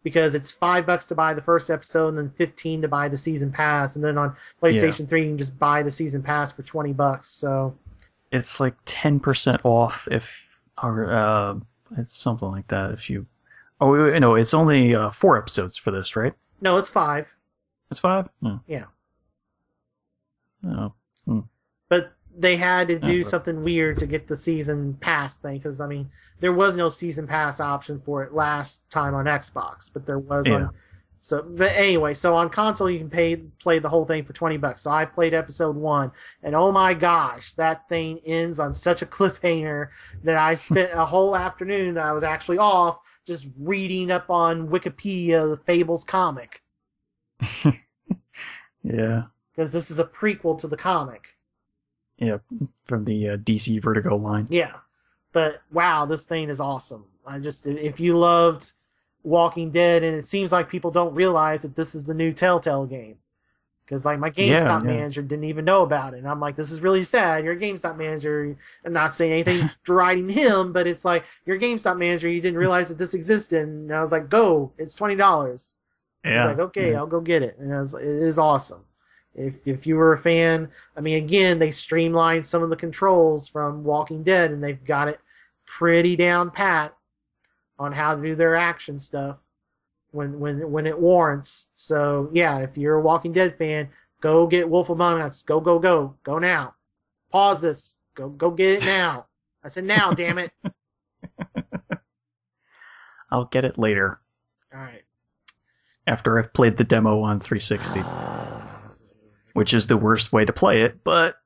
because it's $5 to buy the first episode and then $15 to buy the season pass, and then on PlayStation 3 you can just buy the season pass for $20. So. It's like 10% off it's something like that. If you, it's only 4 episodes for this, right? No, it's 5. It's 5? Yeah. Oh. But they had to do something weird to get the season pass thing, because I mean, there was no season pass option for it last time on Xbox, but there was on. So, but anyway, so on console you can play the whole thing for $20. So I played episode 1, and oh my gosh, that thing ends on such a cliffhanger that I spent a whole afternoon that I was actually off just reading up on Wikipedia the Fables comic. Yeah. Because this is a prequel to the comic. Yeah, from the DC Vertigo line. Yeah, but wow, this thing is awesome. If you loved Walking Dead, and it seems like people don't realize that this is the new Telltale game, because like my GameStop manager didn't even know about it, and I'm like, this is really sad. You're a GameStop manager. I'm not saying anything deriding him, but it's like, you're a GameStop manager, you didn't realize that this existed, and I was like, go, it's $20. Yeah. He's like, okay, I'll go get it, and it is awesome. If you were a fan, I mean, again, they streamlined some of the controls from Walking Dead, and they've got it pretty down pat on how to do their action stuff when it warrants. So yeah, if you're a Walking Dead fan, go get Wolf Among Us. Go now. Pause this. Go get it now. I said now, damn it. I'll get it later. All right. After I've played the demo on 360. Which is the worst way to play it, but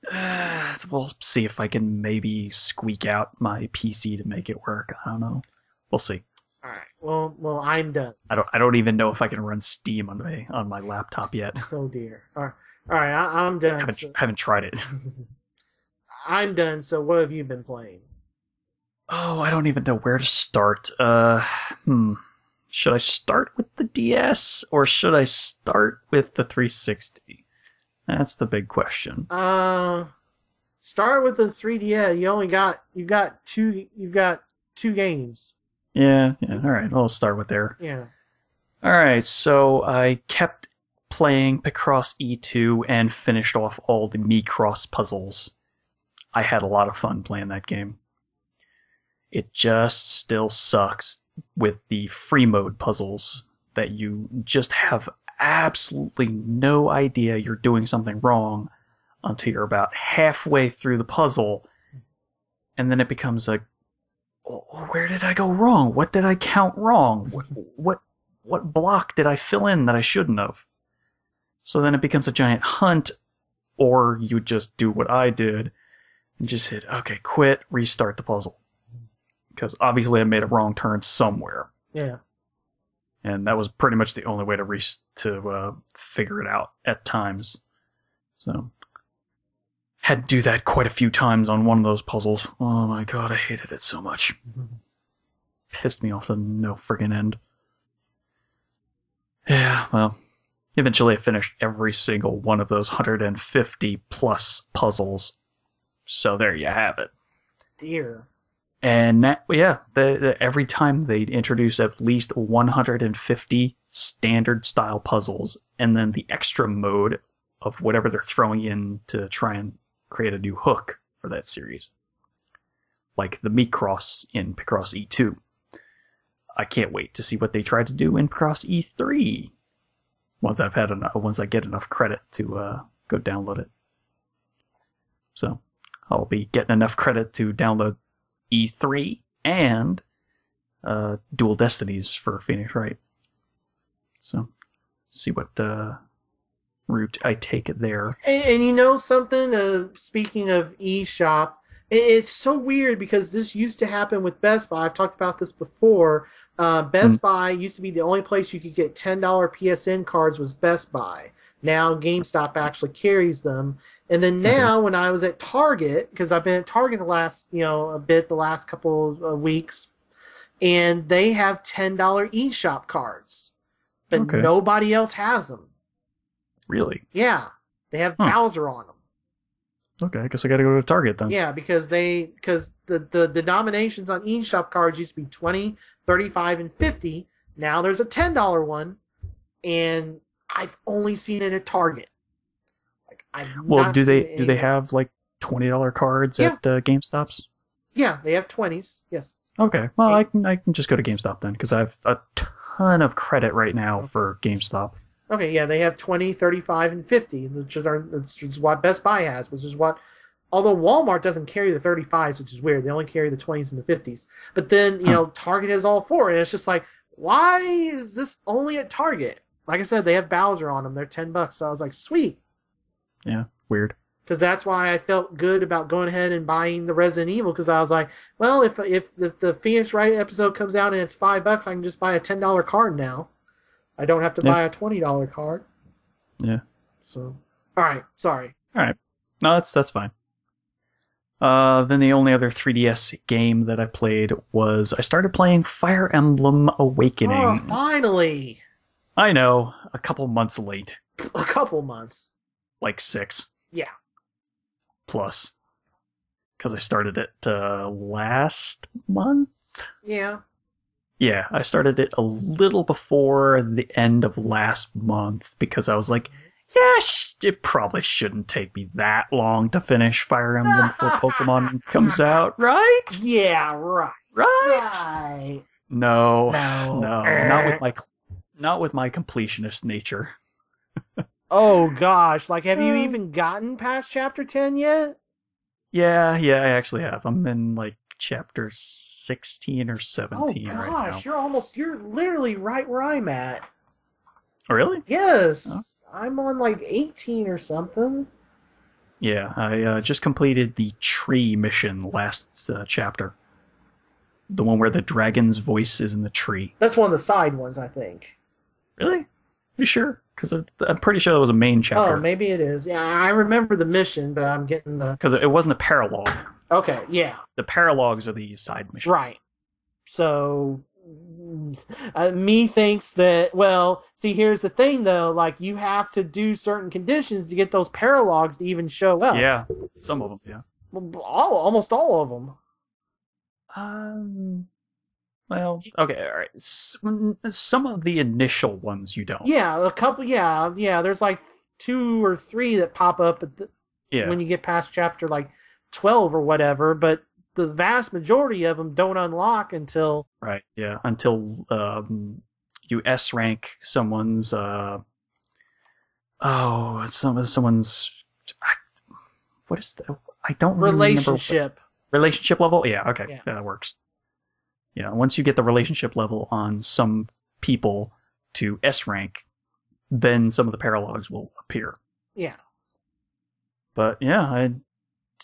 we'll see if I can maybe squeak out my PC to make it work. I don't know. We'll see. All right. Well, I'm done. I don't even know if I can run Steam on my laptop yet. Oh dear. All right. I'm done. Haven't tried it. I'm done. So what have you been playing? Oh, I don't even know where to start. Should I start with the DS or should I start with the 360? That's the big question. Start with the 3DS. You've got two games. Yeah. All right. I'll start with there. Yeah. All right. So I kept playing Picross E2 and finished off all the Micross puzzles. I had a lot of fun playing that game. It just still sucks with the free mode puzzles that you just have absolutely no idea you're doing something wrong until you're about halfway through the puzzle, and then it becomes like, oh, where did I go wrong? What did I count wrong? What block did I fill in that I shouldn't have? So then it becomes a giant hunt, or you just do what I did and just hit, okay, quit, restart the puzzle. because obviously I made a wrong turn somewhere. Yeah. And that was pretty much the only way to figure it out at times. So, had to do that quite a few times on one of those puzzles. Oh my god, I hated it so much. Pissed me off to no friggin' end. Yeah, well, eventually I finished every single one of those 150 plus puzzles. So there you have it. Dear. And every time they'd introduce at least 150 standard style puzzles, and then the extra mode of whatever they're throwing in to try and create a new hook for that series. Like the Micross in Picross E2. I can't wait to see what they try to do in Picross E3. Once I get enough credit to go download it. So I'll be getting enough credit to download E3 and Dual Destinies for Phoenix Wright. So see what route I take it there. And you know something? Speaking of eShop, it's so weird because this used to happen with Best Buy. I've talked about this before. Best Buy used to be the only place you could get $10 PSN cards was Best Buy. Now GameStop actually carries them. And then now when I was at Target, because I've been at Target the last couple of weeks, and they have $10 eShop cards. But nobody else has them. Really? Yeah. They have Bowser on them. Okay, I guess I gotta go to Target then. Yeah, because the denominations on eShop cards used to be 20, 35, and 50. Now there's a $10 one, and I've only seen it at Target. Do they have like $20 cards at GameStops? Yeah, they have 20s. Yes. Okay. Well, I can just go to GameStop then because I have a ton of credit right now for GameStop. Okay, yeah, they have 20, 35, and 50, which is what Best Buy has, which is what... Although Walmart doesn't carry the 35s, which is weird. They only carry the 20s and the 50s. But then, Target has all four, and it's just like, why is this only at Target? Like I said, they have Bowser on them. They're $10, so I was like, sweet. Yeah, weird. Because that's why I felt good about going ahead and buying the Resident Evil, because I was like, well, if the Phoenix Wright episode comes out and it's $5, I can just buy a $10 card now. I don't have to buy a $20 card. Yeah. So, all right. Sorry. All right. No, that's fine. Then the only other 3DS game that I played was I started playing Fire Emblem Awakening. Oh, finally! I know, a couple months late. A couple months. Like 6. Yeah. Plus. Because I started it last month? Yeah. Yeah, I started it a little before the end of last month because I was like, yeah, it probably shouldn't take me that long to finish Fire Emblem before Pokemon comes out, right? Yeah, right. Right? No, not with my completionist nature. Oh gosh, like have you even gotten past chapter 10 yet? Yeah, I actually have. I'm in like chapter 16 or 17 right now. Oh gosh, you're literally right where I'm at. Oh, really? Yes. Oh. I'm on like 18 or something. Yeah, I just completed the tree mission last chapter. The one where the dragon's voice is in the tree. That's one of the side ones, I think. Really? You sure? Because I'm pretty sure that was a main chapter. Oh, maybe it is. Yeah, I remember the mission, but I'm getting the... Because it wasn't a paralogue. Okay, yeah. The paralogues are the side missions. Right. So... me thinks that, well, see, here's the thing, though. Like, you have to do certain conditions to get those paralogs to even show up. Yeah, some of them, yeah. Almost all of them. Well, okay, all right. Some of the initial ones you don't. Yeah, a couple, yeah. There's like 2 or 3 that pop up when you get past chapter, like, 12 or whatever, but the vast majority of them don't unlock until... Right, yeah, until you S-rank someone's... someone's... What is that? I don't relationship. Relationship level? Yeah, okay, yeah. That works. Yeah, once you get the relationship level on some people to S-rank, then some of the paralogs will appear. Yeah. But yeah,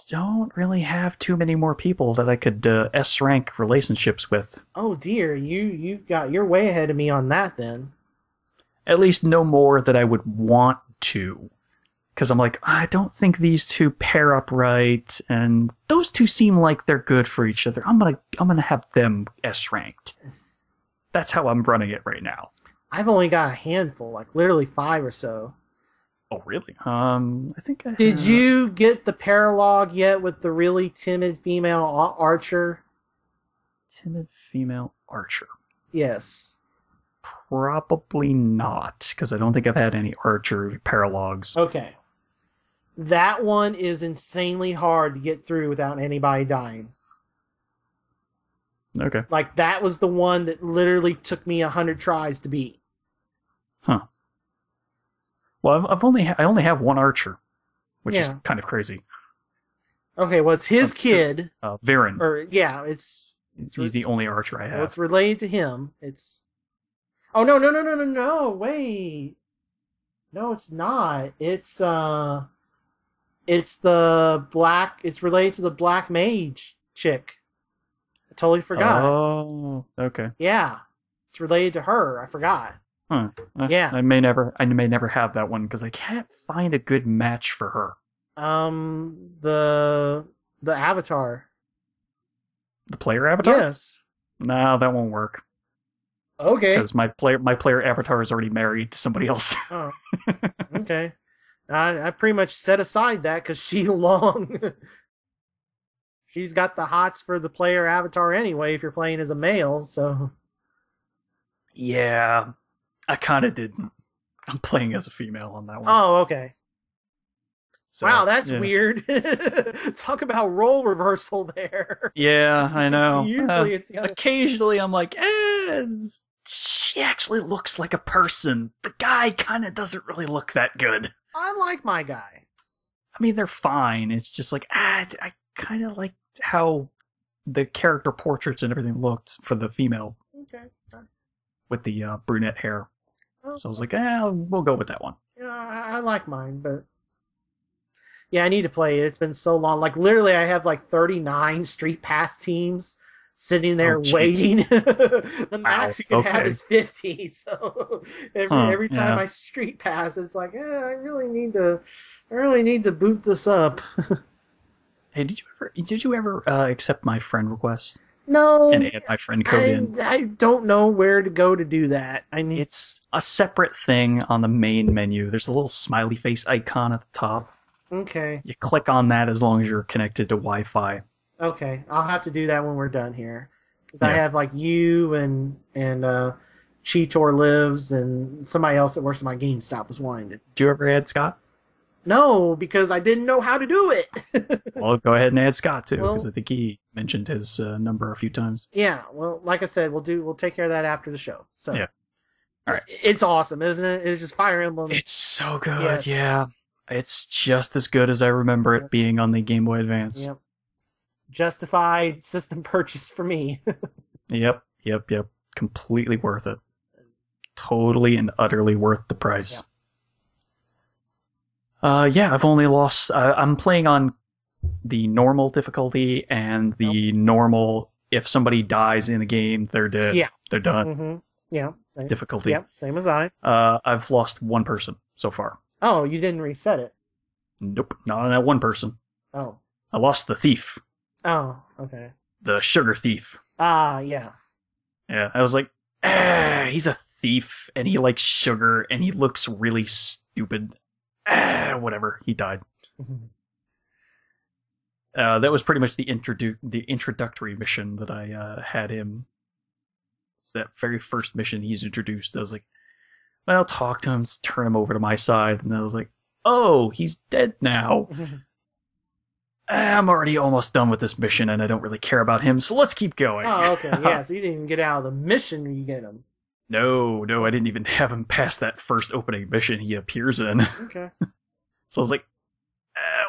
don't really have too many more people that I could S rank relationships with. Oh dear, you're way ahead of me on that then. At least no more that I would want to. Because I'm like, I don't think these two pair up right, and those two seem like they're good for each other. I'm gonna have them S ranked. That's how I'm running it right now. I've only got a handful, like literally 5 or so. Oh really? I think I Did you get the paralog yet with the really timid female archer? Timid female archer. Yes. Probably not, because I don't think I've had any archer paralogs. Okay. That one is insanely hard to get through without anybody dying. Okay. Like, that was the one that literally took me 100 tries to beat. Huh. Well, I only have one archer, which is kind of crazy. Okay, well, it's his kid. Viren. Or, yeah, He's the only archer I have. Well, it's related to him. It's... Oh, no, wait. No, it's not. It's the black... It's related to the black mage chick. I totally forgot. Oh, okay. Yeah. It's related to her. I forgot. Huh. Yeah. I may never have that one because I can't find a good match for her. The avatar. The player avatar? Yes. No, that won't work. Okay. Because my player avatar is already married to somebody else. Oh. Okay. I pretty much set aside that because she's got the hots for the player avatar anyway if you're playing as a male, so... Yeah, I kind of didn't. I'm playing as a female on that one. Oh, okay. So, wow, that's weird. Talk about role reversal there. Yeah, I know. Usually it's... Occasionally I'm like, she actually looks like a person. The guy kind of doesn't really look that good. I like my guy. I mean, they're fine. It's just like, I kind of liked how the character portraits and everything looked for the female. Okay. With the brunette hair. Oh, so I was like, we'll go with that one. Yeah, I like mine, but... Yeah, I need to play it. It's been so long. Like, literally, I have like 39 Street Pass teams sitting there waiting. The max you can have is 50. So every time I Street Pass, it's like, I really need to boot this up. Hey, did you ever accept my friend request? No. And add my friend code in? I don't know where to go to do that. It's a separate thing on the main menu. There's a little smiley face icon at the top. Okay. You click on that as long as you're connected to Wi-Fi. Okay, I'll have to do that when we're done here. Because I have like you and Cheetor Lives and somebody else that works at my GameStop was wanting to. Did you ever add Scott? No, because I didn't know how to do it. Well, go ahead and add Scott too, because I think he mentioned his number a few times. Yeah, well, like I said, we'll take care of that after the show. So yeah, all right. It's awesome, isn't it? It's just Fire Emblem. It's so good. Yes. Yeah, it's just as good as I remember it being on the Game Boy Advance. Yep. Justified system purchase for me. Yep. Completely worth it. Totally and utterly worth the price. Yep. I've only lost... I'm playing on the normal difficulty and the normal, if somebody dies in the game, they're dead. Yeah. They're done. Mm-hmm. Yeah. Same. Difficulty. Yep, same as I. I've lost one person so far. Oh, you didn't reset it? Nope, not on that one person. Oh. I lost the thief. Oh, okay. The sugar thief. Ah, yeah. Yeah, I was like, he's a thief, and he likes sugar, and he looks really stupid. Whatever, he died. That was pretty much the introductory mission that I had him. It's that very first mission he's introduced. I was like, well, talk to him, turn him over to my side, and I was like, oh, he's dead now. I'm already almost done with this mission, and I don't really care about him, so let's keep going. Oh, okay, yeah, so you didn't even get out of the mission when you get him. No, I didn't even have him pass that first opening mission he appears in. Okay. So I was like,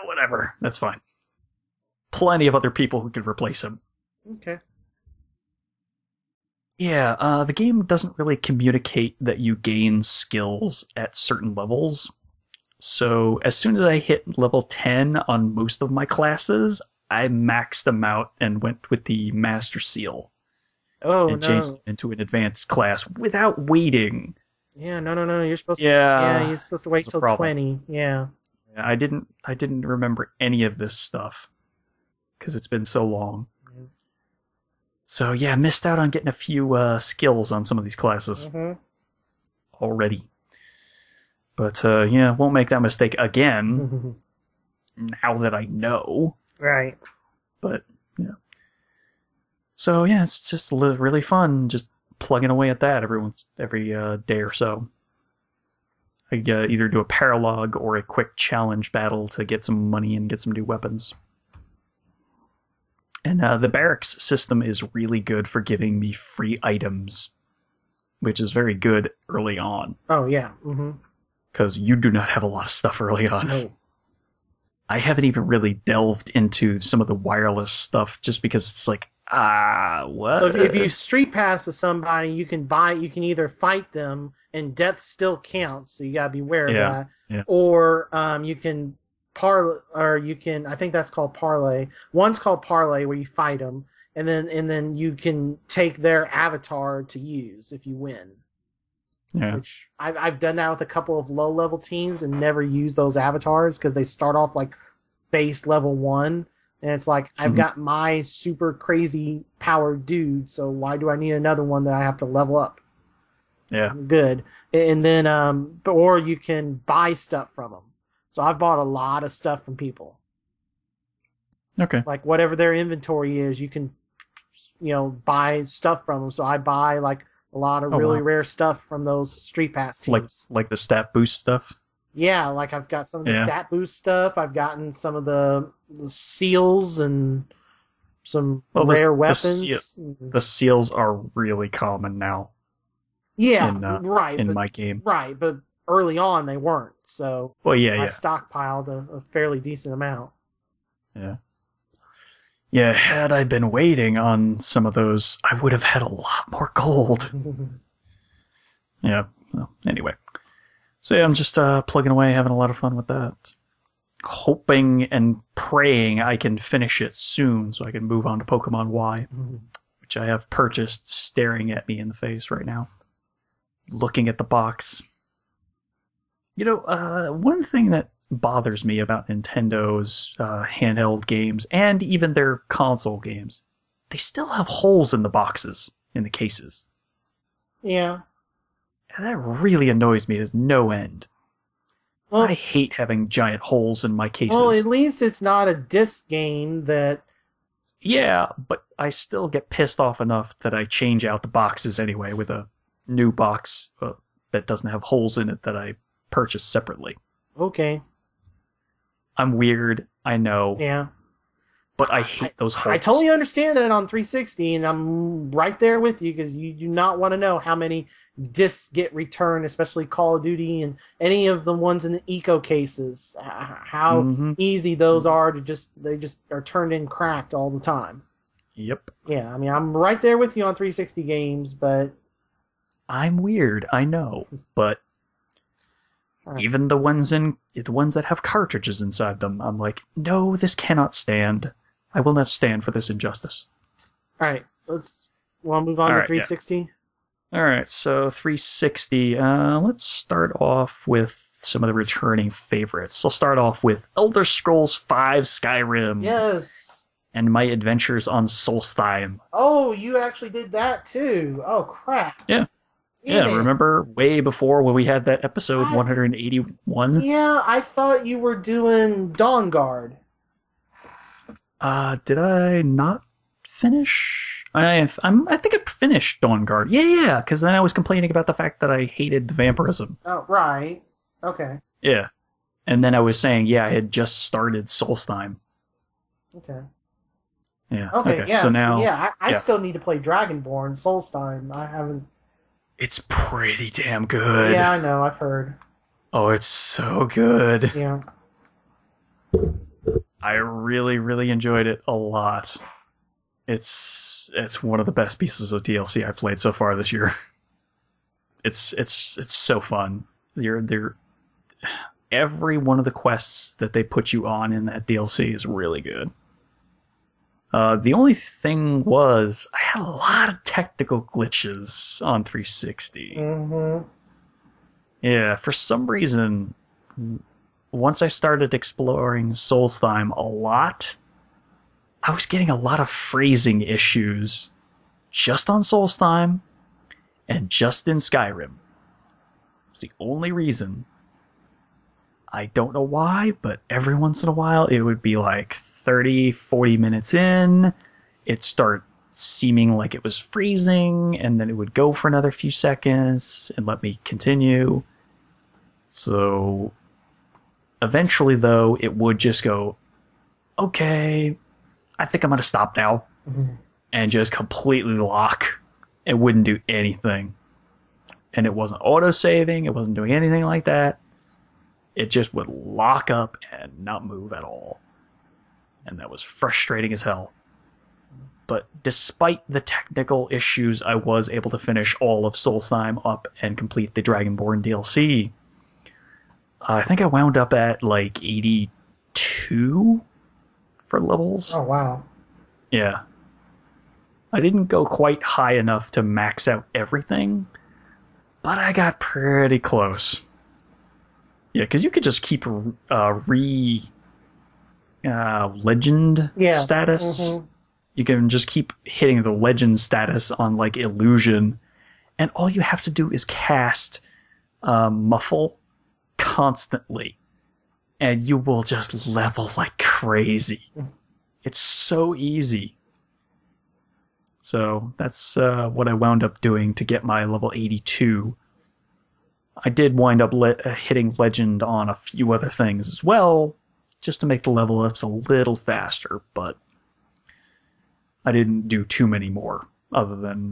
whatever, that's fine. Plenty of other people who could replace him. Okay. Yeah, the game doesn't really communicate that you gain skills at certain levels. So as soon as I hit level 10 on most of my classes, I maxed them out and went with the Master Seal Oh and changed no. them into an advanced class without waiting. Yeah, no. You're supposed to. Yeah, Yeah, you're supposed to wait that's a till problem. 20. Yeah. I didn't remember any of this stuff because it's been so long. So yeah, missed out on getting a few skills on some of these classes Mm-hmm. already. But yeah, won't make that mistake again now that I know. Right. But yeah. So yeah, it's just really fun just plugging away at that every day or so. I either do a paralog or a quick challenge battle to get some money and get some new weapons. And the barracks system is really good for giving me free items, which is very good early on. Oh yeah. Mm-hmm. Because you do not have a lot of stuff early on. No. I haven't even really delved into some of the wireless stuff just because it's like, what? So if you street pass with somebody, you can either fight them and death still counts, so you gotta be aware of that. Yeah. Or you can I think that's called parlay. One's called parlay where you fight them, and then you can take their avatar to use if you win. Yeah. Which I've done that with a couple of low level teams and never used those avatars because they start off like base level 1, and it's like I've got my super crazy powered dude, so why do I need another one that I have to level up? Yeah. Good. And then or you can buy stuff from them. So I've bought a lot of stuff from people. Okay. Like whatever their inventory is, you can buy stuff from them. So I buy like a lot of really rare stuff from those Street Pass teams. Like the stat boost stuff? Yeah, like I've got some of the stat boost stuff. I've gotten some of the seals and some rare weapons. The seals are really common now. Yeah, right. In my game. Right, but early on they weren't. So I stockpiled a fairly decent amount. Yeah. Yeah, had I been waiting on some of those, I would have had a lot more gold. Yeah, well, anyway. So yeah, I'm just plugging away, having a lot of fun with that. Hoping and praying I can finish it soon so I can move on to Pokemon Y, which I have purchased staring at me in the face right now. Looking at the box. One thing that bothers me about Nintendo's handheld games and even their console games, they still have holes in the boxes, in the cases. Yeah. And that really annoys me as no end. Well, I hate having giant holes in my cases. Well, at least it's not a disc game that... Yeah, but I still get pissed off enough that I change out the boxes anyway with a new box that doesn't have holes in it that I purchased separately. Okay. I'm weird, I know. Yeah. But I hate those holes. I totally understand it on 360, and I'm right there with you because you do not want to know how many discs get returned, especially Call of Duty and any of the ones in the eco cases. How easy those are to they just are turned in cracked all the time. Yep. Yeah, I mean, I'm right there with you on 360 games, but... I'm weird, I know, but even the ones that have cartridges inside them, I'm like, no, this cannot stand. I will not stand for this injustice. All right, let's move on to 360. Yeah. All right, so 360. Let's start off with some of the returning favorites. I'll start off with Elder Scrolls V Skyrim. Yes. And my adventures on Solstheim. Oh, you actually did that too. Oh crap. Yeah. Yeah, remember way before when we had that episode 181? Yeah, I thought you were doing Dawn Guard. Did I not finish? I think I finished Dawn Guard. Yeah, because then I was complaining about the fact that I hated the vampirism. Oh, right. Okay. Yeah. And then I was saying, yeah, I had just started Solstheim. Okay. Yeah. Okay, yeah. So now... Yeah, I still need to play Dragonborn, Solstheim. I haven't... It's pretty damn good. Yeah, I know. I've heard. Oh, it's so good. Yeah. I really, really enjoyed it a lot. It's one of the best pieces of DLC I played so far this year. It's so fun. every one of the quests that they put you on in that DLC is really good. The only thing was, I had a lot of technical glitches on 360. Mm-hmm. Yeah, for some reason, once I started exploring Solstheim a lot, I was getting a lot of phrasing issues just on Solstheim and just in Skyrim. It's the only reason. I don't know why, but every once in a while it would be like 30, 40 minutes in, it'd start seeming like it was freezing, and then it would go for another few seconds and let me continue. So eventually, though, it would just go, okay, I think I'm going to stop now, and just completely lock. It wouldn't do anything. And it wasn't auto-saving, it wasn't doing anything like that. It just would lock up and not move at all. And that was frustrating as hell. But despite the technical issues, I was able to finish all of Solstheim up and complete the Dragonborn DLC. I think I wound up at like 82 for levels. Oh, wow. Yeah. I didn't go quite high enough to max out everything, but I got pretty close. Yeah, because you could just keep legend status. Mm-hmm. You can just keep hitting the legend status on like illusion, and all you have to do is cast muffle constantly, and you will just level like crazy. It's so easy. So that's what I wound up doing to get my level 82. I did wind up hitting legend on a few other things as well, just to make the level ups a little faster, but I didn't do too many more, other than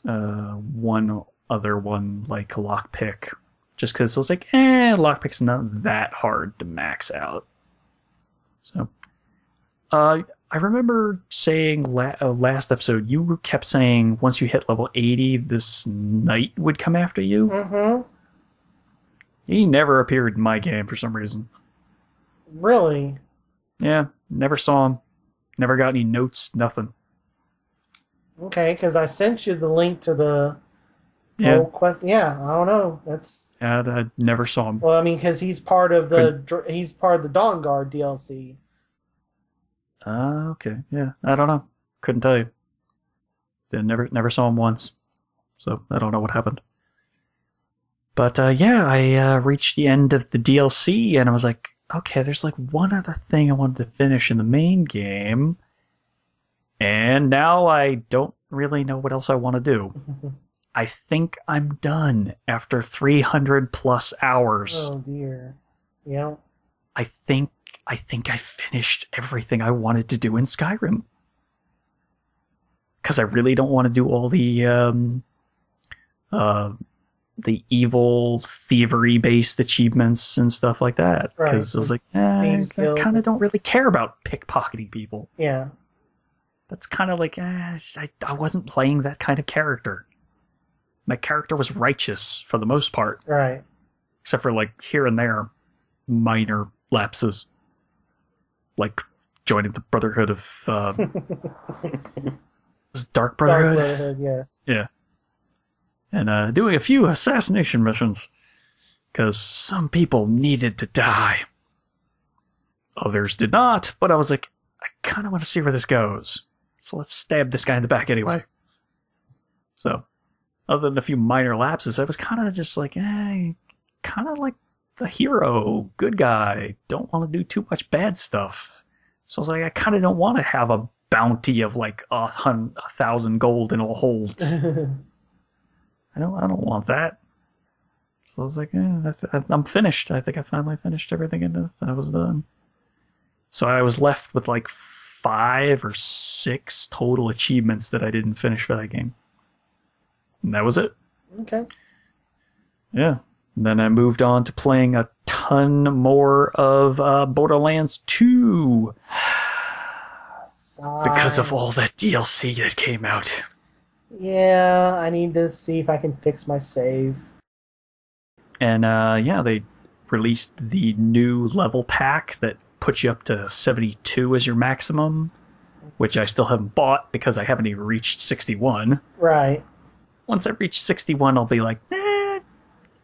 one other one, like lockpick, just because I was like, lockpick's not that hard to max out. So, I remember saying last episode, you kept saying once you hit level 80, this knight would come after you. Mm-hmm. He never appeared in my game for some reason. Really? Yeah, never saw him. Never got any notes, nothing. Okay, because I sent you the link to the whole quest. Yeah, I don't know. That's. Yeah, I never saw him. Well, I mean, because he's part of the Dawn Guard DLC. Okay, yeah, I don't know. Couldn't tell you. Then never saw him once, so I don't know what happened. But I reached the end of the DLC, and I was like, okay, there's like one other thing I wanted to finish in the main game, and now I don't really know what else I want to do. I think I'm done after 300 plus hours. Oh dear. Yeah. I think I finished everything I wanted to do in Skyrim. Because I really don't want to do all the evil thievery-based achievements and stuff like that. Because I was like, I kind of don't really care about pickpocketing people. Yeah. That's kind of like, I wasn't playing that kind of character. My character was righteous for the most part. Right. Except for like here and there, minor lapses. Like joining the Brotherhood of... was it Dark Brotherhood? Dark Brotherhood, yes. Yeah. And doing a few assassination missions. Because some people needed to die. Others did not, but I was like, I kind of want to see where this goes. So let's stab this guy in the back anyway. So, other than a few minor lapses, I was kind of just like, kind of like the hero, good guy, don't want to do too much bad stuff. So I was like, I kind of don't want to have a bounty of like 1,000 gold in all holds. I don't want that. So I was like, I'm finished. I think I finally finished everything and I was done. So I was left with like 5 or 6 total achievements that I didn't finish for that game. And that was it. Okay. Yeah. And then I moved on to playing a ton more of Borderlands 2. Because of all that DLC that came out. Yeah, I need to see if I can fix my save. And they released the new level pack that puts you up to 72 as your maximum, which I still haven't bought because I haven't even reached 61. Right. Once I reach 61, I'll be like,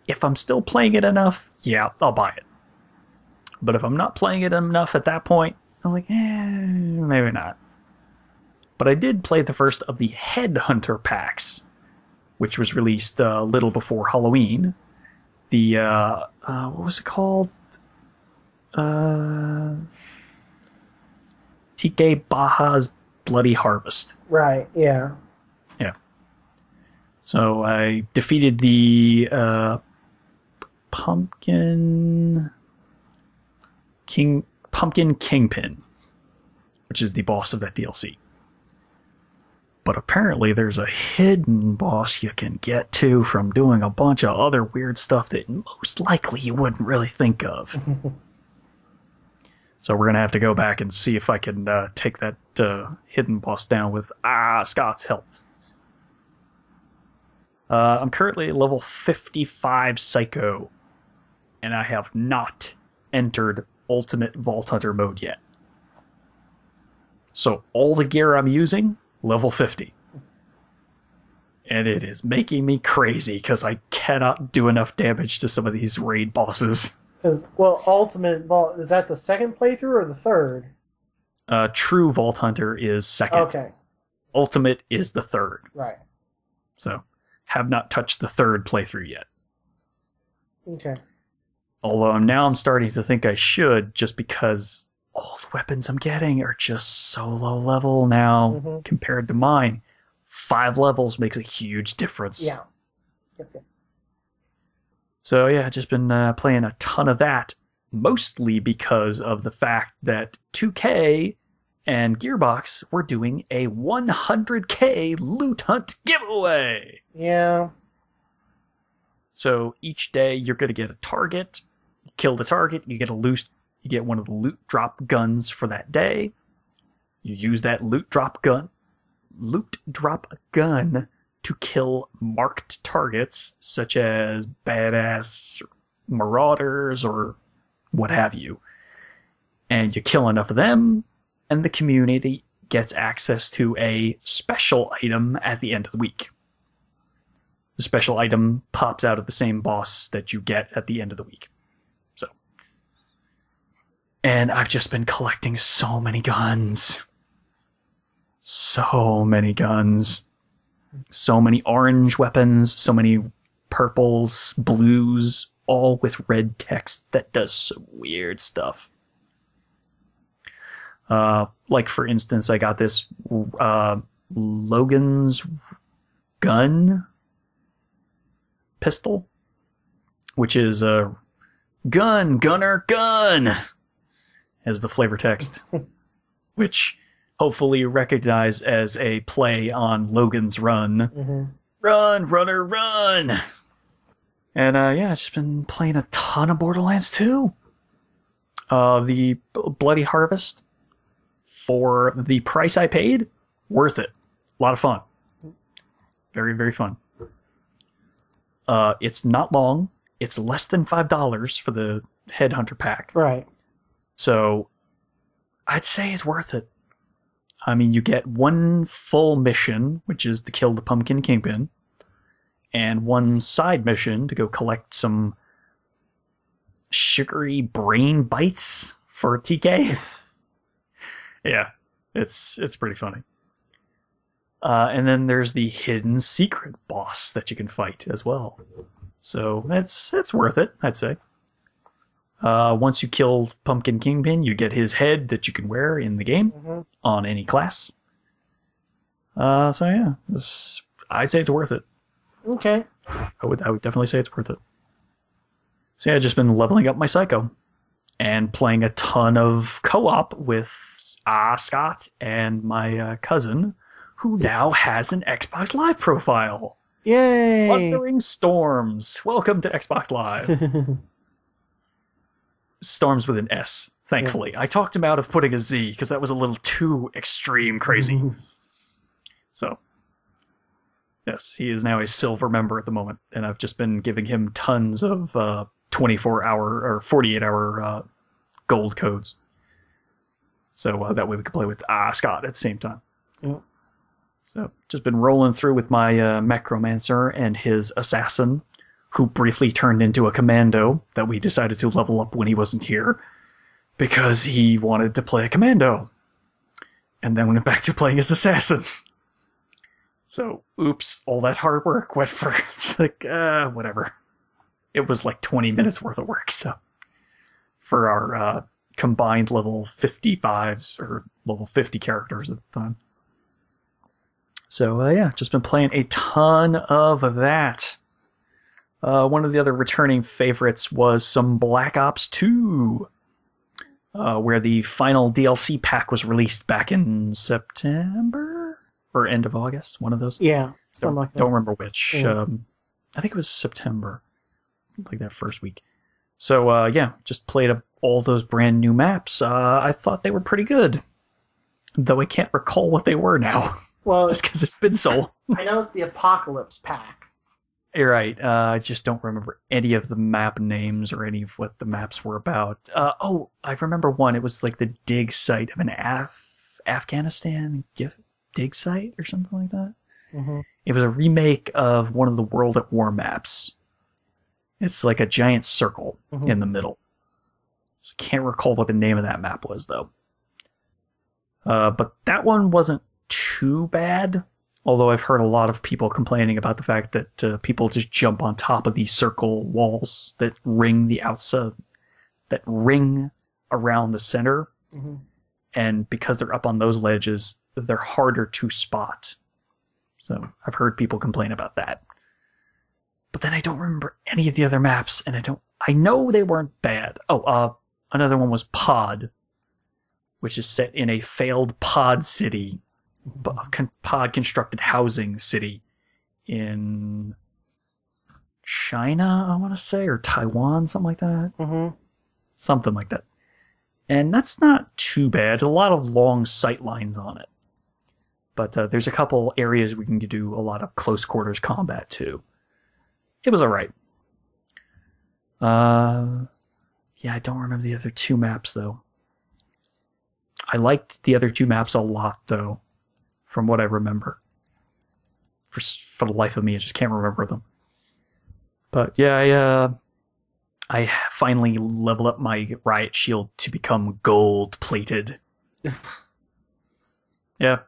if I'm still playing it enough, yeah, I'll buy it. But if I'm not playing it enough at that point, I'm like, maybe not. But I did play the first of the Headhunter packs, which was released a little before Halloween. The, what was it called? TK Baja's Bloody Harvest. Right, yeah. Yeah. So I defeated the Pumpkin Kingpin, which is the boss of that DLC. But apparently there's a hidden boss you can get to from doing a bunch of other weird stuff that most likely you wouldn't really think of. So we're going to have to go back and see if I can take that hidden boss down with Scott's help. I'm currently at level 55 Psycho, and I have not entered Ultimate Vault Hunter mode yet. So all the gear I'm using, level 50. And it is making me crazy because I cannot do enough damage to some of these raid bosses. Well, Ultimate Vault, is that the second playthrough or the third? True Vault Hunter is second. Okay. Ultimate is the third. Right. So, have not touched the third playthrough yet. Okay. Although now I'm starting to think I should, just because all the weapons I'm getting are just so low level now compared to mine. 5 levels makes a huge difference. Yeah. Okay. So yeah, I've just been playing a ton of that, mostly because of the fact that 2K and Gearbox were doing a 100K loot hunt giveaway. Yeah. So each day you're going to get a target. You kill the target, you get you get one of the loot drop guns for that day. You use that loot drop gun to kill marked targets, such as badass marauders or what have you. And you kill enough of them, and the community gets access to a special item at the end of the week. The special item pops out of the same boss that you get at the end of the week. And I've just been collecting so many guns. So many guns. So many orange weapons, so many purples, blues, all with red text that does some weird stuff. Like, for instance, I got this Logan's gun pistol, which is a gunner, gun, as the flavor text, which hopefully you recognize as a play on Logan's Run. Mm-hmm. Run, runner, run! And yeah, I've just been playing a ton of Borderlands 2. The Bloody Harvest, for the price I paid, worth it. A lot of fun. Very, very fun. It's not long. It's less than $5 for the Headhunter pack. Right. So, I'd say it's worth it. I mean, you get one full mission, which is to kill the Pumpkin Kingpin, and one side mission to go collect some sugary brain bites for TK. Yeah, it's pretty funny. And then there's the hidden secret boss that you can fight as well. So it's worth it, I'd say. Once you kill Pumpkin Kingpin, you get his head that you can wear in the game on any class. So yeah, I'd say it's worth it. Okay. I would definitely say it's worth it. So yeah, I've just been leveling up my Psycho and playing a ton of co-op with Scott and my cousin, who now has an Xbox Live profile. Yay! Wandering Storms. Welcome to Xbox Live. Storms with an S, thankfully. Yeah. I talked him out of putting a Z because that was a little too extreme crazy. So, yes, he is now a silver member at the moment, and I've just been giving him tons of 24-hour or 48-hour gold codes. So that way we could play with Scott at the same time. Yeah. So just been rolling through with my Necromancer and his Assassin, who briefly turned into a Commando that we decided to level up when he wasn't here because he wanted to play a Commando. And then went back to playing as Assassin. So, oops, all that hard work went for, whatever. It was like 20 minutes worth of work, so. For our combined level 55s, or level 50 characters at the time. So, yeah, just been playing a ton of that. One of the other returning favorites was some Black Ops 2. Where the final DLC pack was released back in September? Or end of August, one of those. Yeah, something like that. Don't remember which. Yeah. I think it was September, like that first week. So, yeah, just played all those brand new maps. I thought they were pretty good, though I can't recall what they were now. Well, just because it's been so long. I know it's the Apocalypse pack. You're right. I just don't remember any of the map names or any of what the maps were about. I remember one. It was like the dig site of an Afghanistan dig site or something like that. Mm-hmm. It was a remake of one of the World at War maps. It's like a giant circle in the middle. So I can't recall what the name of that map was, though. But that one wasn't too bad. Although I've heard a lot of people complaining about the fact that people just jump on top of these circle walls that ring the outside, that ring around the center. Mm-hmm. And because they're up on those ledges, they're harder to spot. So I've heard people complain about that. But then I don't remember any of the other maps, and I know they weren't bad. Another one was Pod, which is set in a failed pod city. Pod constructed housing city in China, I want to say, or Taiwan, something like that. Mm-hmm. Something like that. And that's not too bad. A lot of long sight lines on it. But there's a couple areas we can do a lot of close quarters combat too. It was alright. Yeah, I don't remember the other two maps though. I liked the other two maps a lot though. From what I remember. For the life of me, I just can't remember them. But yeah, I finally leveled up my riot shield to become gold-plated. Yeah.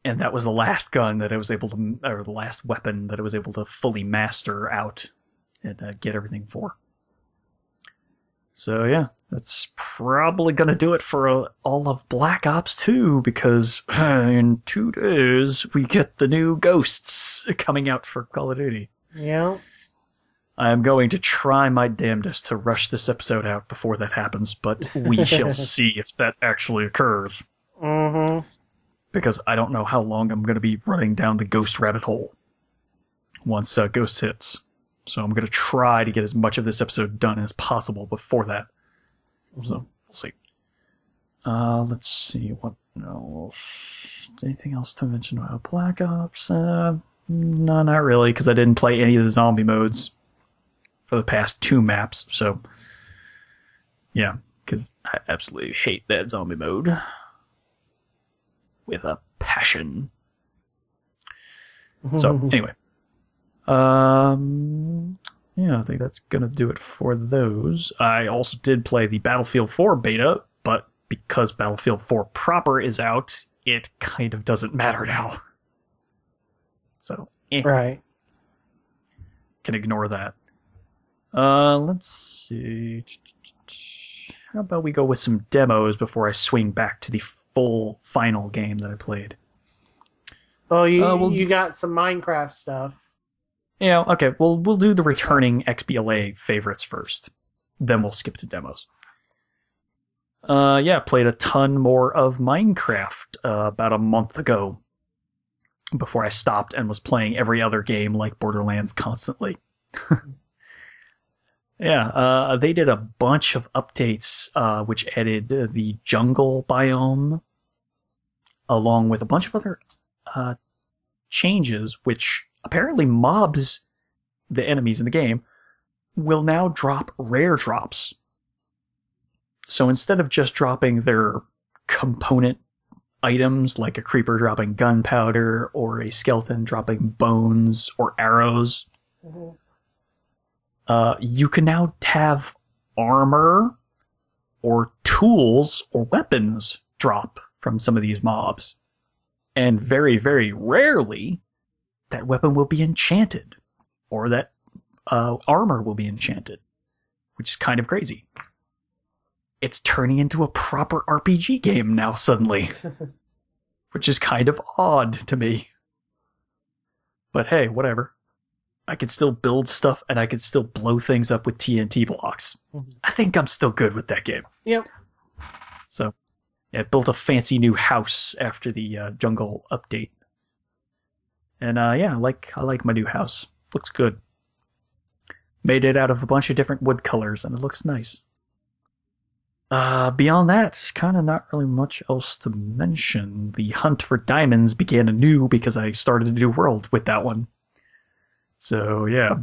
And that was the last gun that I was able to, or the last weapon that I was able to fully master out and get everything for. So yeah, that's probably going to do it for all of Black Ops 2, because in 2 days we get the new Ghosts coming out for Call of Duty. Yeah. I'm going to try my damnedest to rush this episode out before that happens, but we shall see if that actually occurs. Mm-hmm. Because I don't know how long I'm going to be running down the Ghost rabbit hole once Ghost hits. So I'm going to try to get as much of this episode done as possible before that. So, we'll see. Let's see. What else? Anything else to mention about Black Ops? No, not really, because I didn't play any of the zombie modes for the past 2 maps. So, yeah, because I absolutely hate that zombie mode. With a passion. So, anyway. Yeah, I think that's gonna do it for those. I also did play the Battlefield 4 beta, but because Battlefield 4 proper is out, it kind of doesn't matter now. So, Right. Can ignore that. Let's see. How about we go with some demos before I swing back to the full final game that I played? Oh, you got some Minecraft stuff. Yeah, okay. We'll do the returning XBLA favorites first. Then we'll skip to demos. Yeah, played a ton more of Minecraft about a month ago. Before I stopped and was playing every other game like Borderlands constantly. Yeah, they did a bunch of updates which added the jungle biome along with a bunch of other changes which apparently mobs the enemies in the game will now drop rare drops. So instead of just dropping their component items, like a creeper dropping gunpowder or a skeleton dropping bones or arrows, you can now have armor or tools or weapons drop from some of these mobs. And very, very rarely, that weapon will be enchanted, or that armor will be enchanted, which is kind of crazy. It's turning into a proper RPG game now suddenly, which is kind of odd to me. But hey, whatever. I can still build stuff, and I can still blow things up with TNT blocks. I think I'm still good with that game. Yep. So, yeah, I built a fancy new house after the jungle update. And yeah, I like my new house. Looks good. Made it out of a bunch of different wood colors, and it looks nice. Beyond that, kind of not really much else to mention. The hunt for diamonds began anew because I started a new world with that one. So, yeah.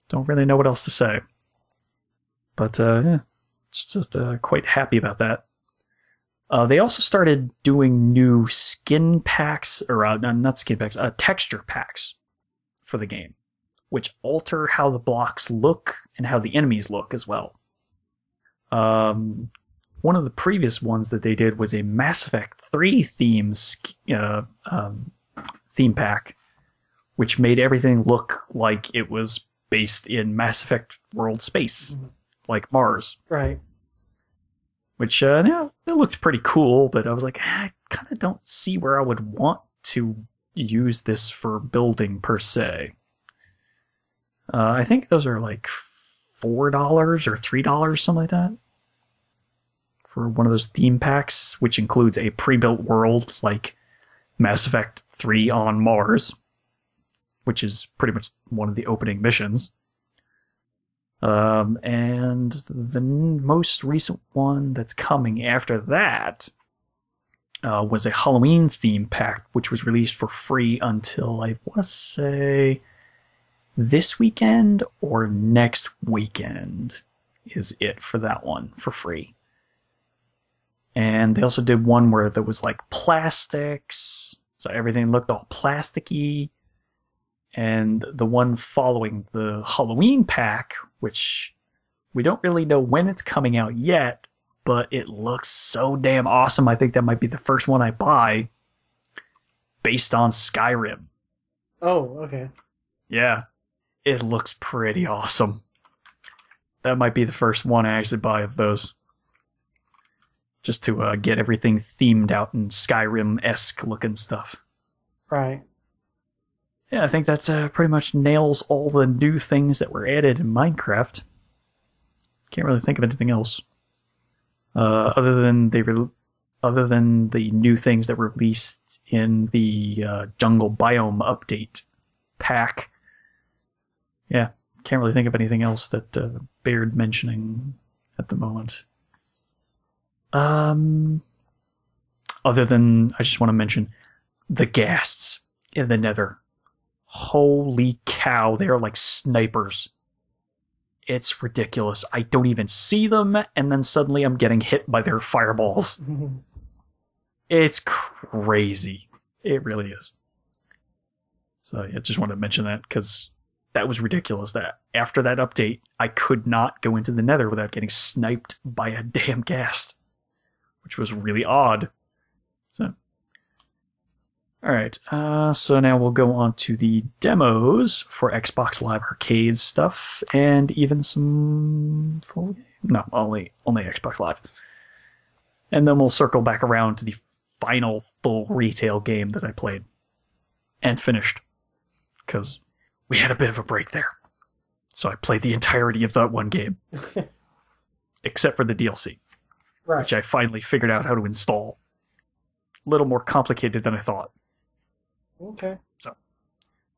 Don't really know what else to say. But, yeah. Just quite happy about that. They also started doing new skin packs, or not skin packs, texture packs for the game, which alter how the blocks look and how the enemies look as well. One of the previous ones that they did was a Mass Effect 3 theme pack, which made everything look like it was based in Mass Effect world space, like Mars. Right. Which, yeah, it looked pretty cool, but I was like, I kind of don't see where I would want to use this for building per se. I think those are like $4 or $3, something like that, for one of those theme packs, which includes a pre-built world like Mass Effect 3 on Mars, which is pretty much one of the opening missions. And the most recent one that's coming after that was a Halloween theme pack, which was released for free until, I want to say, this weekend or next weekend is it for that one, for free. And they also did one where there was like plastics, so everything looked all plasticky. And the one following the Halloween pack, which we don't really know when it's coming out yet, but it looks so damn awesome. I think that might be the first one I buy based on Skyrim. Oh, okay. Yeah, it looks pretty awesome. That might be the first one I actually buy of those. Just to get everything themed out in Skyrim-esque looking stuff. Right. Yeah, I think that pretty much nails all the new things that were added in Minecraft. Can't really think of anything else. Other than the new things that were released in the jungle biome update pack. Yeah, can't really think of anything else that bared mentioning at the moment. Other than, I just want to mention the ghasts in the Nether. Holy cow, they are like snipers. It's ridiculous. I don't even see them, and then suddenly I'm getting hit by their fireballs. It's crazy. It really is. So I just wanted to mention that, because that was ridiculous. That after that update, I could not go into the Nether without getting sniped by a damn ghast, which was really odd. So, alright, so now we'll go on to the demos for Xbox Live Arcade stuff, and even some full game? No, only Xbox Live. And then we'll circle back around to the final full retail game that I played and finished, because we had a bit of a break there. So I played the entirety of that one game, except for the DLC, Right. which I finally figured out how to install. A little more complicated than I thought. Okay. So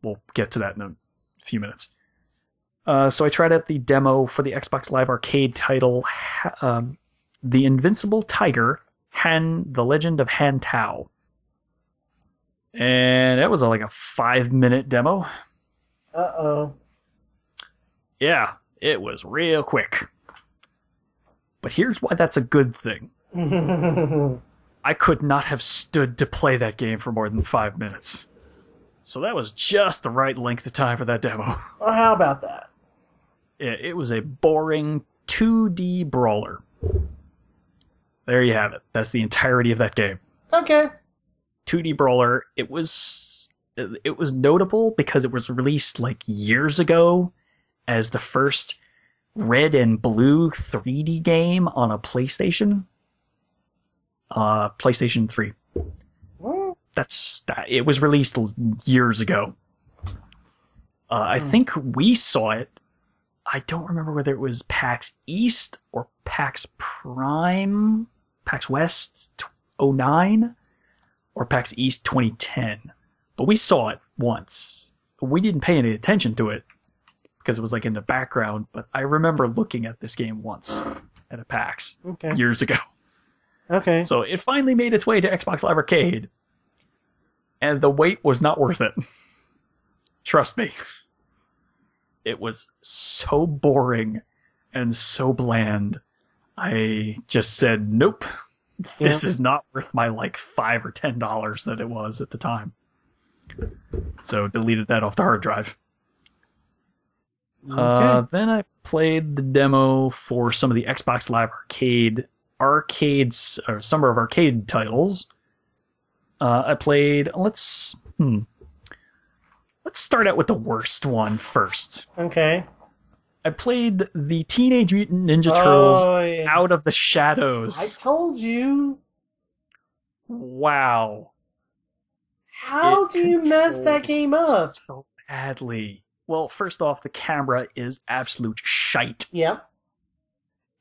we'll get to that in a few minutes. So I tried out the demo for the Xbox Live Arcade title, The Invincible Tiger, The Legend of Han Tao. And that was like a 5-minute demo. Uh-oh. Yeah, It was real quick. But here's why that's a good thing. I could not have stood to play that game for more than 5 minutes. So that was just the right length of time for that demo. Well, how about that? It was a boring 2D brawler. There you have it. That's the entirety of that game. Okay. 2D brawler. It was notable because it was released like years ago as the first red and blue 3D game on a PlayStation. PlayStation 3. It was released years ago. I think we saw it. I don't remember whether it was PAX East or PAX Prime, PAX West 09, or PAX East 2010. But we saw it once. We didn't pay any attention to it because it was like in the background, but I remember looking at this game once at a PAX years ago. Okay. So it finally made its way to Xbox Live Arcade, and the wait was not worth it. Trust me. It was so boring and so bland. I just said, nope, this is not worth my like $5 or $10 that it was at the time. So deleted that off the hard drive. Then I played the demo for some of the Xbox Live Arcades, or Summer of Arcade titles. I played, let's start out with the worst one first. Okay. I played the Teenage Mutant Ninja Turtles Out of the Shadows. I told you. Wow. How do you mess that game up? So badly. Well, first off, the camera is absolute shite. Yep.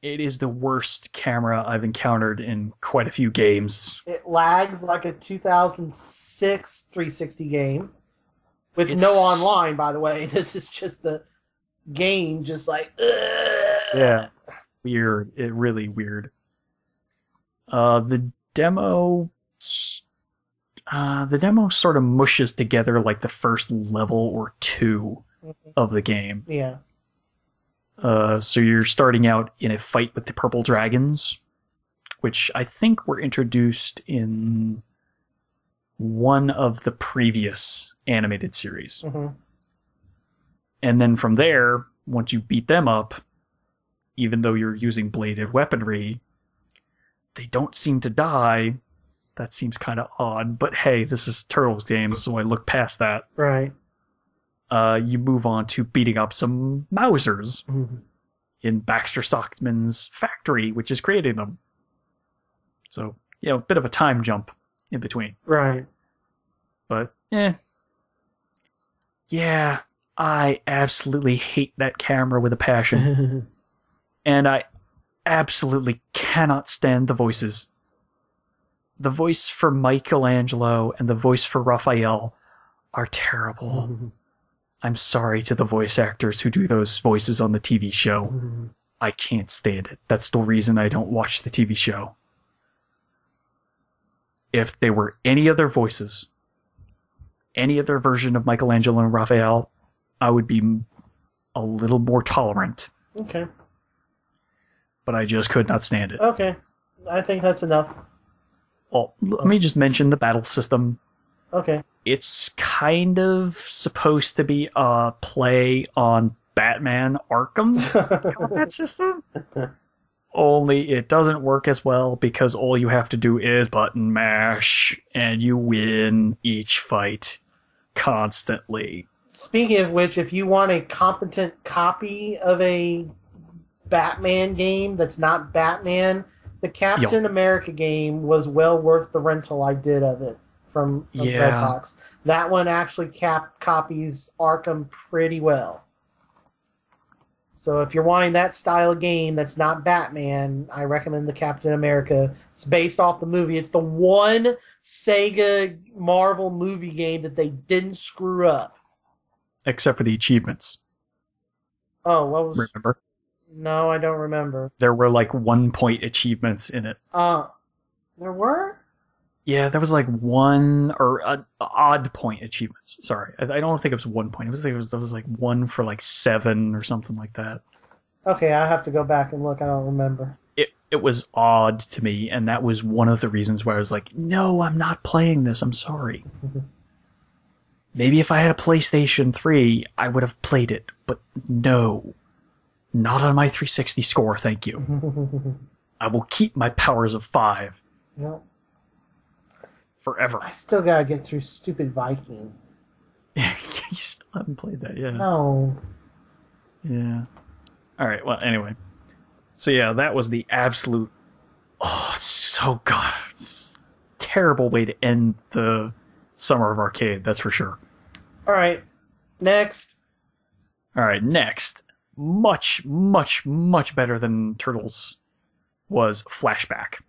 It is the worst camera I've encountered in quite a few games. It lags like a 2006 360 game. With no online, by the way. This is just the game, just like, yeah, weird. It really weird. The demo sort of mushes together like the first level or two of the game. Yeah. So you're starting out in a fight with the purple dragons, which I think were introduced in one of the previous animated series. And then from there, once you beat them up, even though you're using bladed weaponry, they don't seem to die. That seems kind of odd, but hey, this is Turtles game, so I look past that. Right. You move on to beating up some Mousers in Baxter Stockman's factory, which is creating them. So, a bit of a time jump in between. Right. But, yeah, I absolutely hate that camera with a passion. And I absolutely cannot stand the voices. The voice for Michelangelo and the voice for Raphael are terrible. I'm sorry to the voice actors who do those voices on the TV show. I can't stand it. That's the reason I don't watch the TV show. If there were any other voices, any other version of Michelangelo and Raphael, I would be a little more tolerant. Okay. But I just could not stand it. Okay. I think that's enough. Well, let me just mention the battle system. Okay. It's kind of supposed to be a play on Batman Arkham combat system. Only it doesn't work as well because all you have to do is button mash and you win each fight constantly. Speaking of which, if you want a competent copy of a Batman game that's not Batman, the Captain America game was well worth the rental I did of it from Redbox. That one actually copies Arkham pretty well. So if you're wanting that style of game that's not Batman, I recommend the Captain America. It's based off the movie. It's the one Sega Marvel movie game that they didn't screw up. Except for the achievements. Oh, what was... Remember? No, I don't remember. There were like 1-point achievements in it. There were? Yeah, there was like one or odd point achievements. Sorry, I don't think it was 1 point. It was like one for like 7 or something like that. Okay, I have to go back and look. I don't remember. It was odd to me, and that was one of the reasons why I was like, no, I'm not playing this. I'm sorry. Maybe if I had a PlayStation 3, I would have played it, but no. Not on my 360 score, thank you. I will keep my powers of 5 No, forever. I still gotta get through stupid Viking. You still haven't played that yet. No. Yeah. Alright, well, anyway. So yeah, that was the absolute... Oh, it's so god. It's a terrible way to end the Summer of Arcade, that's for sure. Alright, next. Alright, next. Much, much, much better than Turtles was Flashback.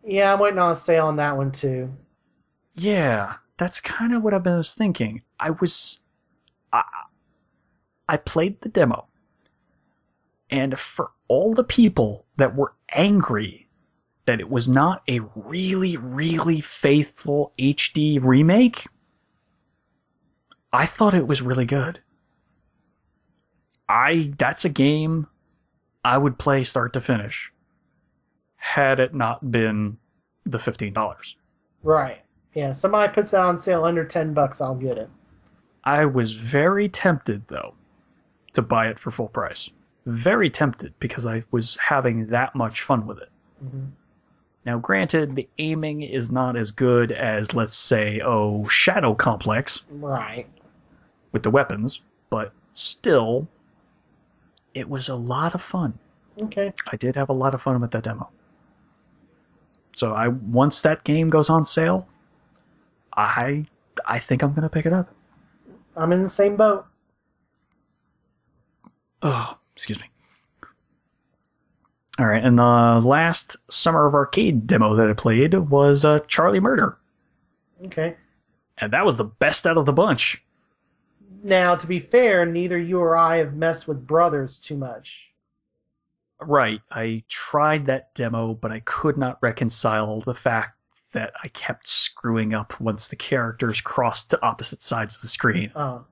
Yeah, I'm waiting on a sale on that one too. Yeah, that's kind of what I was thinking. I played the demo, and for all the people that were angry that it was not a really, really faithful HD remake, I thought it was really good. That's a game I would play start to finish had it not been the $15. Right. Yeah, somebody puts that on sale under $10, I'll get it. I was very tempted, though, to buy it for full price. Very tempted, because I was having that much fun with it. Mm-hmm. Now, granted, the aiming is not as good as, let's say, Shadow Complex. Right. With the weapons, but still, it was a lot of fun. Okay. I did have a lot of fun with that demo. So once that game goes on sale, I think I'm gonna pick it up. I'm in the same boat. Oh, excuse me. All right, and the last Summer of Arcade demo that I played was Charlie Murder. Okay. And that was the best out of the bunch. Now, to be fair, neither you or I have messed with Brothers too much. Right, I tried that demo, but I could not reconcile the fact that I kept screwing up once the characters crossed to opposite sides of the screen. Oh.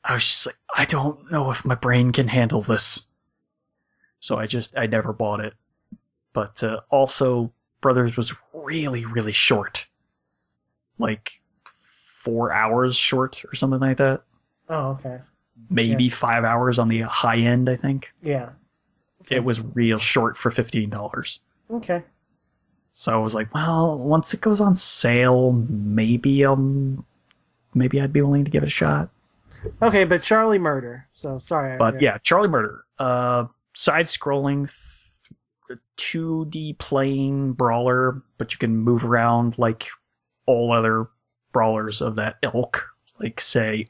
I was just like, I don't know if my brain can handle this. So I never bought it. But also, Brothers was really, really short. Like 4 hours short or something like that. Oh, okay. Maybe 5 hours on the high end, I think. Yeah. Okay. It was real short for $15. Okay. So I was like, well, once it goes on sale, maybe I'd be willing to give it a shot. Okay, but Charlie Murder. So sorry. But yeah, Charlie Murder. Side-scrolling 2D playing brawler, but you can move around like all other brawlers of that ilk. Like, say,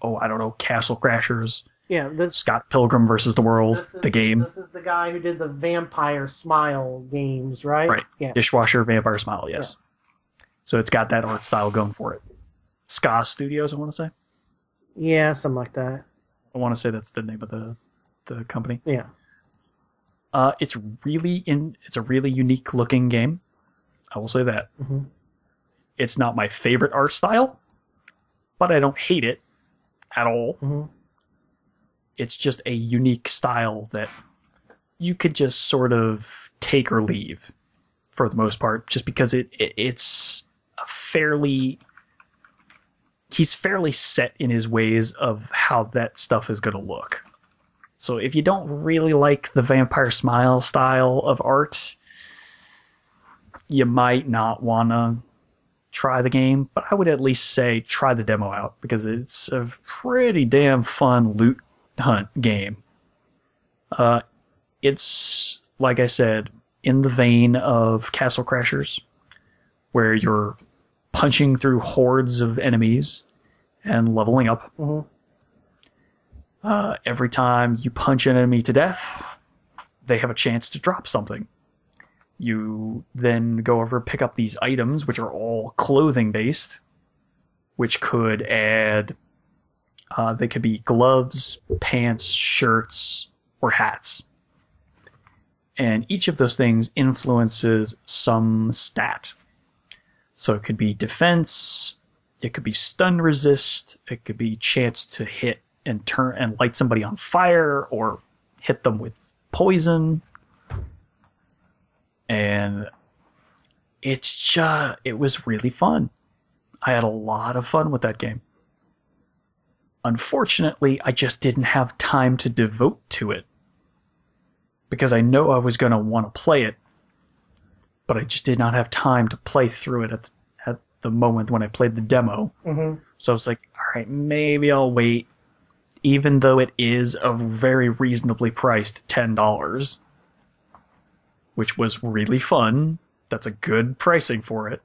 Castle Crashers. Yeah, Scott Pilgrim versus the World, the game. This is the guy who did the Vampire Smile games, right? Right. Yeah. Dishwasher, Vampire Smile, yes. Yeah. So it's got that art style going for it. Ska Studios, I want to say. Yeah, something like that. I want to say that's the name of the company. Yeah. It's a really unique looking game. I will say that. Mm-hmm. It's not my favorite art style, but I don't hate it at all. Mm-hmm. It's just a unique style that you could just sort of take or leave for the most part, just because it's he's fairly set in his ways of how that stuff is going to look. So if you don't really like the Vampire Smile style of art, you might not want to try the game, but I would at least say try the demo out, because it's a pretty damn fun loot hunt game. It's, like I said, in the vein of Castle Crashers, where you're punching through hordes of enemies and leveling up. Mm-hmm. Every time you punch an enemy to death, they have a chance to drop something. You then go over and pick up these items, which are all clothing based, which could add, they could be gloves, pants, shirts, or hats. And each of those things influences some stat. So it could be defense, it could be stun resist, it could be chance to hit and turn and light somebody on fire, or hit them with poison. And it was really fun. I had a lot of fun with that game. Unfortunately, I just didn't have time to devote to it. Because I know I was going to want to play it, but I just did not have time to play through it at the moment when I played the demo. Mm-hmm. So I was like, all right, maybe I'll wait, even though it is a very reasonably priced $10, which was really fun. That's a good pricing for it.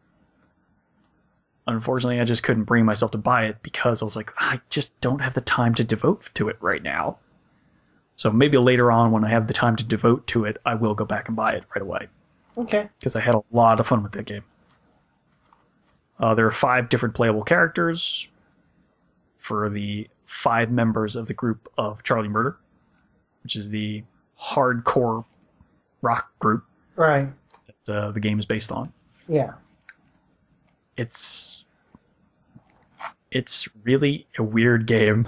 Unfortunately, I just couldn't bring myself to buy it because I was like, I just don't have the time to devote to it right now. So maybe later on, when I have the time to devote to it, I will go back and buy it right away. Okay. Because I had a lot of fun with that game. There are 5 different playable characters for the 5 members of the group of Charlie Murder, which is the hardcore rock group Right. that the game is based on. Yeah. It's really a weird game.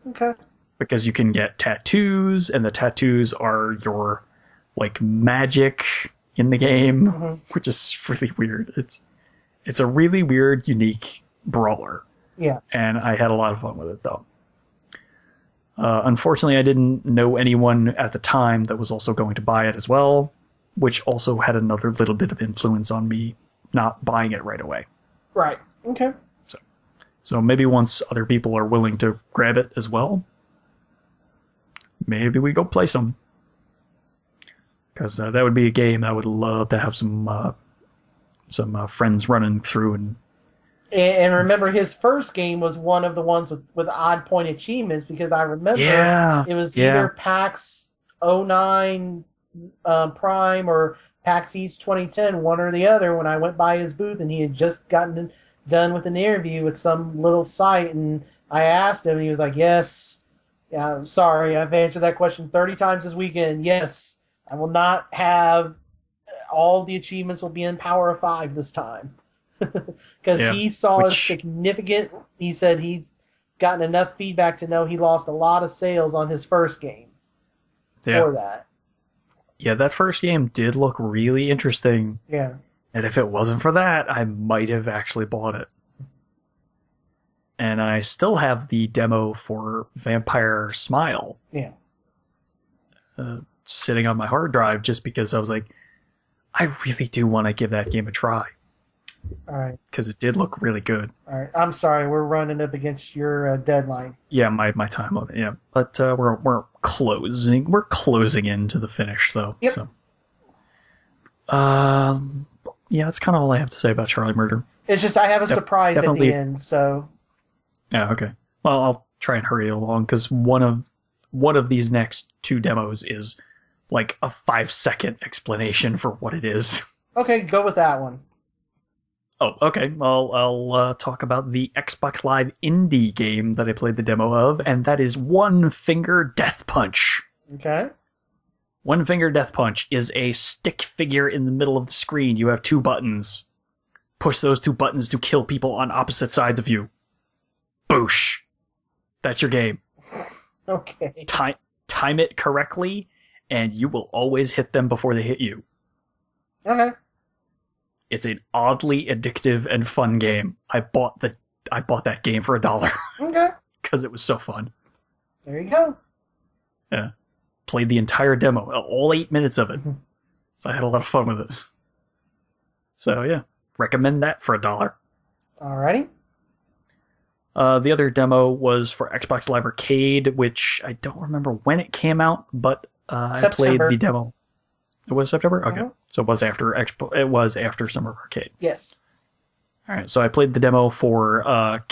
Okay. Because you can get tattoos, and the tattoos are your like magic in the game, which is really weird. It's a really weird, unique brawler. Yeah. And I had a lot of fun with it, though. Unfortunately, I didn't know anyone at the time that was also going to buy it as well, which also had another little bit of influence on me not buying it right away. Right. Okay. So maybe once other people are willing to grab it as well, maybe we go play some. Because that would be a game I would love to have some friends running through. And remember, his first game was one of the ones with odd point achievements, because I remember it was either PAX 09 Prime or PAX East 2010, one or the other, when I went by his booth and he had just gotten done with an interview with some little site, and I asked him, and he was like, yes, yeah, I'm sorry, I've answered that question 30 times this weekend. Yes, I will not have all the achievements will be in Power of 5 this time. Because he saw a significant, he said he's gotten enough feedback to know he lost a lot of sales on his first game for that. Yeah, that first game did look really interesting. Yeah. And if it wasn't for that, I might have actually bought it. And I still have the demo for Vampire Smile. Yeah. Sitting on my hard drive just because I was like, I really do want to give that game a try. All right. Because it did look really good. All right. I'm sorry, we're running up against your deadline. Yeah, my time limit. Yeah, but we're closing. We're closing into the finish though. Yep. So, yeah, that's kind of all I have to say about Charlie Murder. It's just I have a surprise at the end. So. Yeah. Okay. Well, I'll try and hurry along because one of these next 2 demos is like a 5-second explanation for what it is. Okay, go with that one. Oh, okay. Well, I'll talk about the Xbox Live indie game that I played the demo of, and that is One Finger Death Punch. Okay. One Finger Death Punch is a stick figure in the middle of the screen. You have 2 buttons. Push those 2 buttons to kill people on opposite sides of you. Boosh. That's your game. Okay. Time it correctly, and you will always hit them before they hit you. Okay. It's an oddly addictive and fun game. I bought that game for $1. Okay. Because it was so fun. There you go. Yeah. Played the entire demo, all 8 minutes of it. So I had a lot of fun with it. So yeah, recommend that for $1. Alrighty. The other demo was for Xbox Live Arcade, which I don't remember when it came out, but I played the demo. It was September? Okay. So it was after Summer of Arcade. Yes. All right. So I played the demo for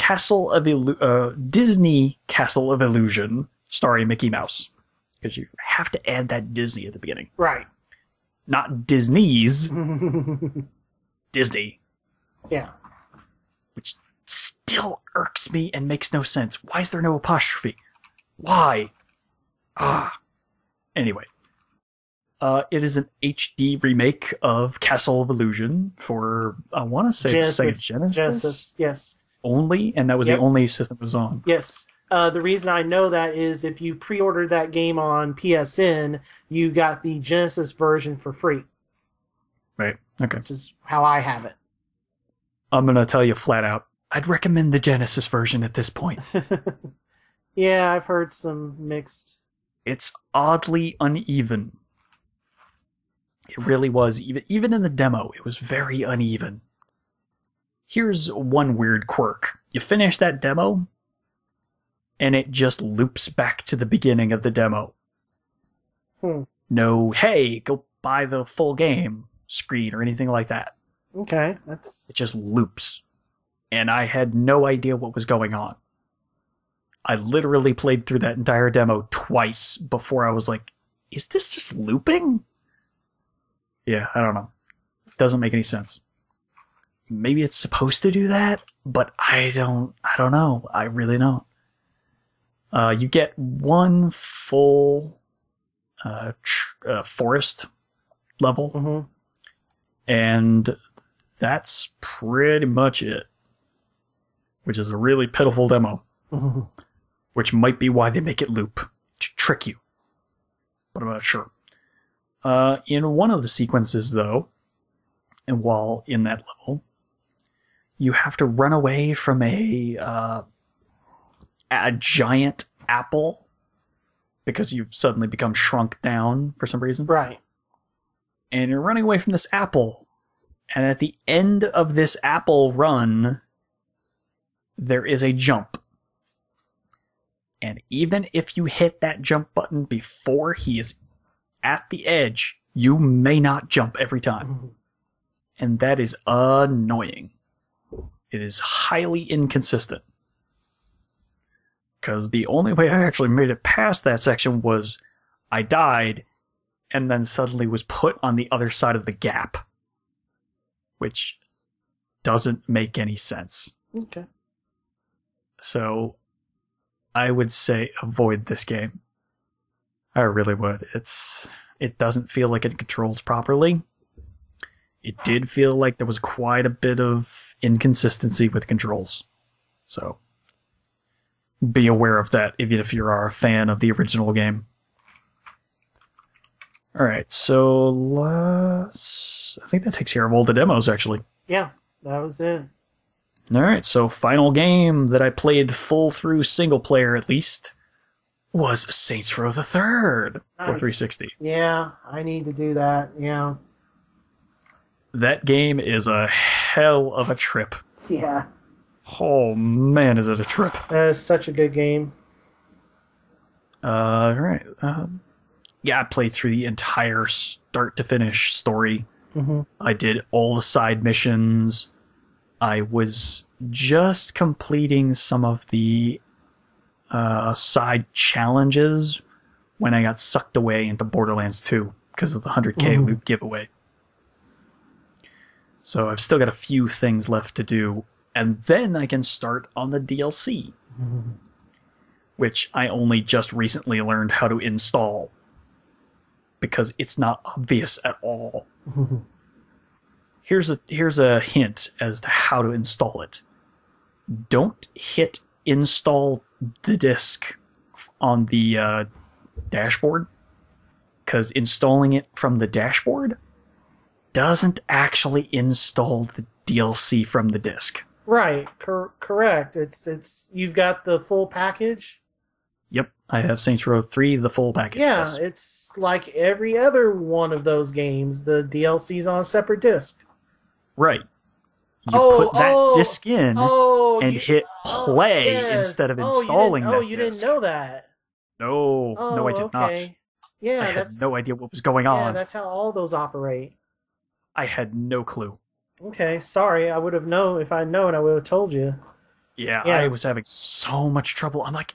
Disney Castle of Illusion, starring Mickey Mouse. Because you have to add that Disney at the beginning. Right. Not Disney's. Disney. Yeah. Which still irks me and makes no sense. Why is there no apostrophe? Why? Anyway. It is an HD remake of Castle of Illusion for, I want to say, Sega Genesis? Yes. Only? And that was the only system it was on. Yes. The reason I know that is if you pre-ordered that game on PSN, you got the Genesis version for free. Right. Okay. Which is how I have it. I'm going to tell you flat out, I'd recommend the Genesis version at this point. Yeah, I've heard some mixed. It's oddly uneven. It really was. Even in the demo, it was very uneven. Here's one weird quirk. You finish that demo, and it just loops back to the beginning of the demo. No, hey, go buy the full game screen or anything like that. Okay, It just loops. And I had no idea what was going on. I literally played through that entire demo twice before I was like, is this just looping? Yeah, I don't know. Doesn't make any sense. Maybe it's supposed to do that, but I don't know. I really don't. You get one full forest level, and that's pretty much it. Which is a really pitiful demo. Which might be why they make it loop, to trick you. But I'm not sure. In one of the sequences, though, and while in that level, you have to run away from a giant apple because you've suddenly become shrunk down for some reason. Right. And you're running away from this apple. And at the end of this apple run, there is a jump. And even if you hit that jump button before he is at the edge, you may not jump every time. And that is annoying. It is highly inconsistent. Because the only way I actually made it past that section was I died and then suddenly was put on the other side of the gap. Which doesn't make any sense. Okay. So I would say avoid this game. I really would. It doesn't feel like it controls properly. It did feel like there was quite a bit of inconsistency with controls. So be aware of that, even if you are a fan of the original game. Alright, so I think that takes care of all the demos, actually. Yeah, that was it. Alright, so final game that I played full through single player at least was Saints Row the Third for 360. Yeah, I need to do that, yeah. That game is a hell of a trip. Yeah. Oh man, is it a trip. That is such a good game. Alright. Yeah, I played through the entire start to finish story. I did all the side missions. I was just completing some of the side challenges when I got sucked away into Borderlands 2 because of the 100k loot giveaway. So I've still got a few things left to do, and then I can start on the DLC, which I only just recently learned how to install because it's not obvious at all. Here's a hint as to how to install it. Don't hit install the disc on the dashboard, because installing it from the dashboard doesn't actually install the DLC from the disc. Right, correct. It's you've got the full package. Yep, I have Saints Row 3, the full package. Yeah, yes. It's like every other one of those games. The DLC's on a separate disc. Right. You put that disc in and hit play yes. instead of installing that disc. You didn't know that. No, no, I did not. Yeah, I had no idea what was going on. Yeah, that's how all those operate. I had no clue. Okay, sorry. I would have known. If I'd known, I would have told you. Yeah, I was having so much trouble. I'm like,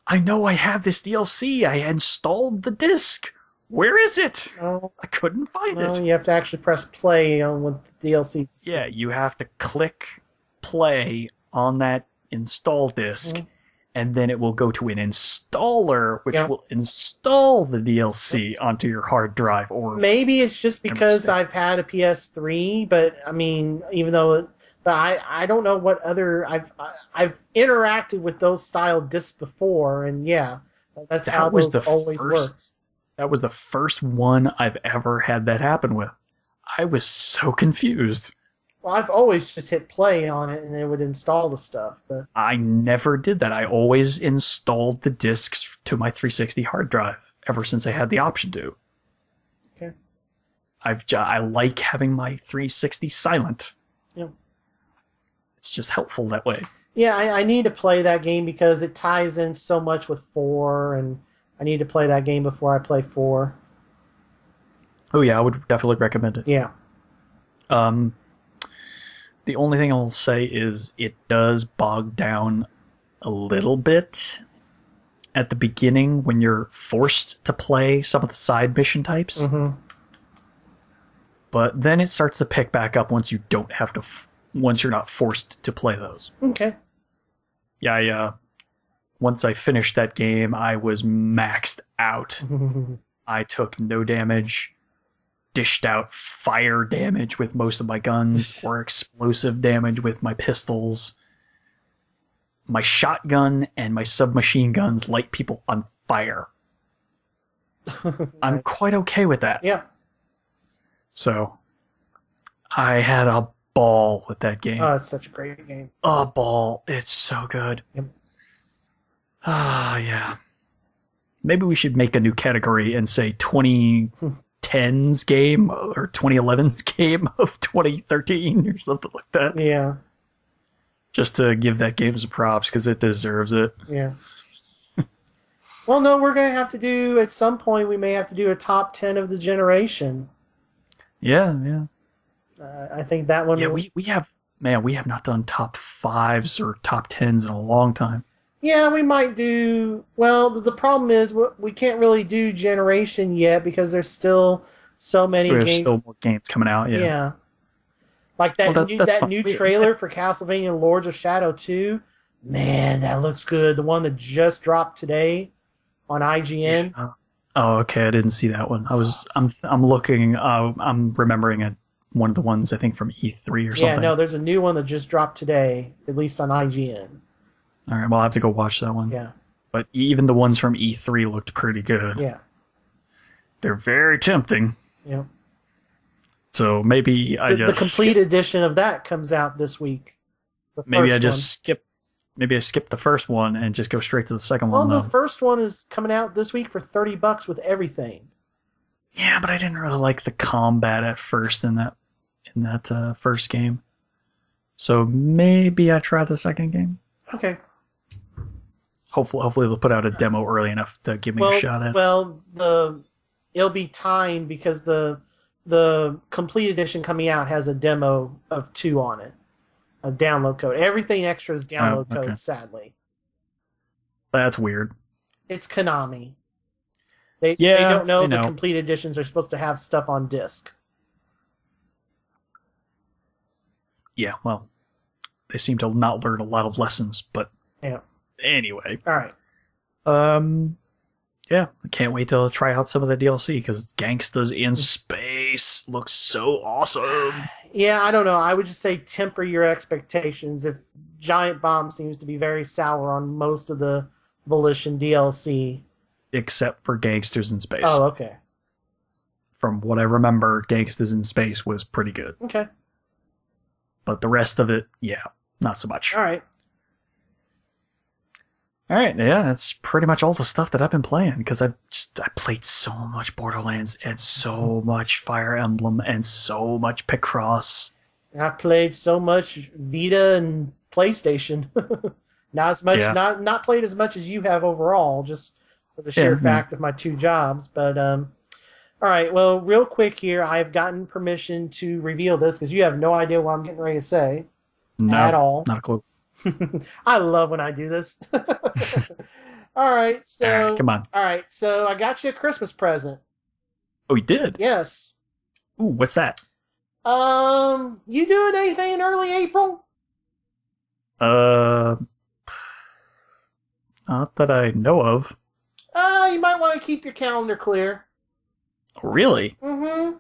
I know I have this DLC. I installed the disc. Where is it? No, I couldn't find it. You have to actually press play on with the DLC. Yeah, you have to click play on that install disc, and then it will go to an installer, which will install the DLC onto your hard drive. Or maybe it's just because I've had a PS3, but I mean, even though But I don't know what other I've interacted with those style discs before, and yeah, that's how those always worked. That was the first one I've ever had that happen with. I was so confused. Well, I've always just hit play on it and it would install the stuff. But I never did that. I always installed the discs to my 360 hard drive ever since I had the option to. Okay. I like having my 360 silent. Yeah. It's just helpful that way. Yeah, I need to play that game because it ties in so much with 4, and I need to play that game before I play 4. Oh yeah, I would definitely recommend it. Yeah. The only thing I'll say is it does bog down a little bit at the beginning when you're forced to play some of the side mission types. Mm-hmm. But then it starts to pick back up once you don't have to, once you're not forced to play those. Okay. Yeah, once I finished that game, I was maxed out. I took no damage, dished out fire damage with most of my guns, or explosive damage with my pistols. My shotgun and my submachine guns light people on fire. I'm quite okay with that. Yeah. So, I had a ball with that game. Oh, it's such a great game. A ball. It's so good. Yep. Ah, yeah. Maybe we should make a new category and say 2010's game or 2011's game of 2013 or something like that. Yeah. Just to give that game some props because it deserves it. Yeah. Well, no, we're going to have to do, at some point, we may have to do a top 10 of the generation. Yeah. I think that one... Yeah, we have not done top 5s or top 10s in a long time. Yeah, we might do... Well, the problem is we can't really do generation yet because there's still so many games. There's still more games coming out, yeah. Yeah. Like that new fine. trailer for Castlevania Lords of Shadow 2. Man, that looks good. The one that just dropped today on IGN. Yeah. Oh, okay. I didn't see that one. I'm looking. I'm remembering one of the ones I think from E3 or something. Yeah, no, there's a new one that just dropped today, at least on IGN. All right, well, I'll have to go watch that one. Yeah. But even the ones from E3 looked pretty good. Yeah. They're very tempting. Yeah. So maybe the complete edition of that comes out this week. Maybe I skip the first one and just go straight to the second one. Well, the first one is coming out this week for $30 with everything. Yeah, but I didn't really like the combat at first in that first game. So maybe I try the second game. Okay. Hopefully they'll put out a demo early enough to give me a shot at. Well, it'll be timed because the complete edition coming out has a demo of 2 on it. A download code. Everything extra is download code, sadly. That's weird. It's Konami. They don't know the complete editions are supposed to have stuff on disc. Yeah, well, they seem to not learn a lot of lessons, but yeah. Anyway. All right. Yeah, I can't wait to try out some of the DLC because Gangstas in Space looks so awesome. Yeah, I don't know. I would just say temper your expectations. If Giant Bomb seems to be very sour on most of the Volition DLC. Except for Gangsters in Space. Oh, okay. From what I remember, Gangsters in Space was pretty good. Okay. But the rest of it, yeah, not so much. All right. All right, yeah, that's pretty much all the stuff that I've been playing because I played so much Borderlands and so much Fire Emblem and so much Picross. I played so much Vita and PlayStation. Not as much, not played as much as you have overall, just for the sheer fact of my 2 jobs. But all right, well, real quick here, I've gotten permission to reveal this because you have no idea what I'm getting ready to say at all. Not a clue. I love when I do this. All right, so all right, come on. All right, so I got you a Christmas present. Oh, you did? Yes. Ooh, what's that? You doing anything in early April? Not that I know of. You might want to keep your calendar clear. Really? Mm-hmm.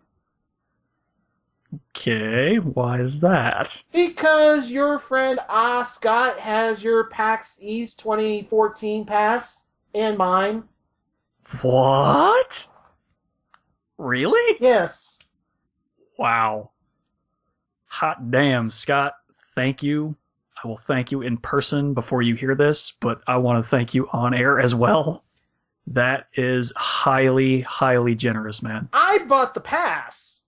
Okay, why is that? Because your friend Scott has your PAX East 2014 pass and mine. What? Really? Yes. Wow. Hot damn, Scott. Thank you. I will thank you in person before you hear this, but I want to thank you on air as well. That is highly, highly generous, man. I bought the pass.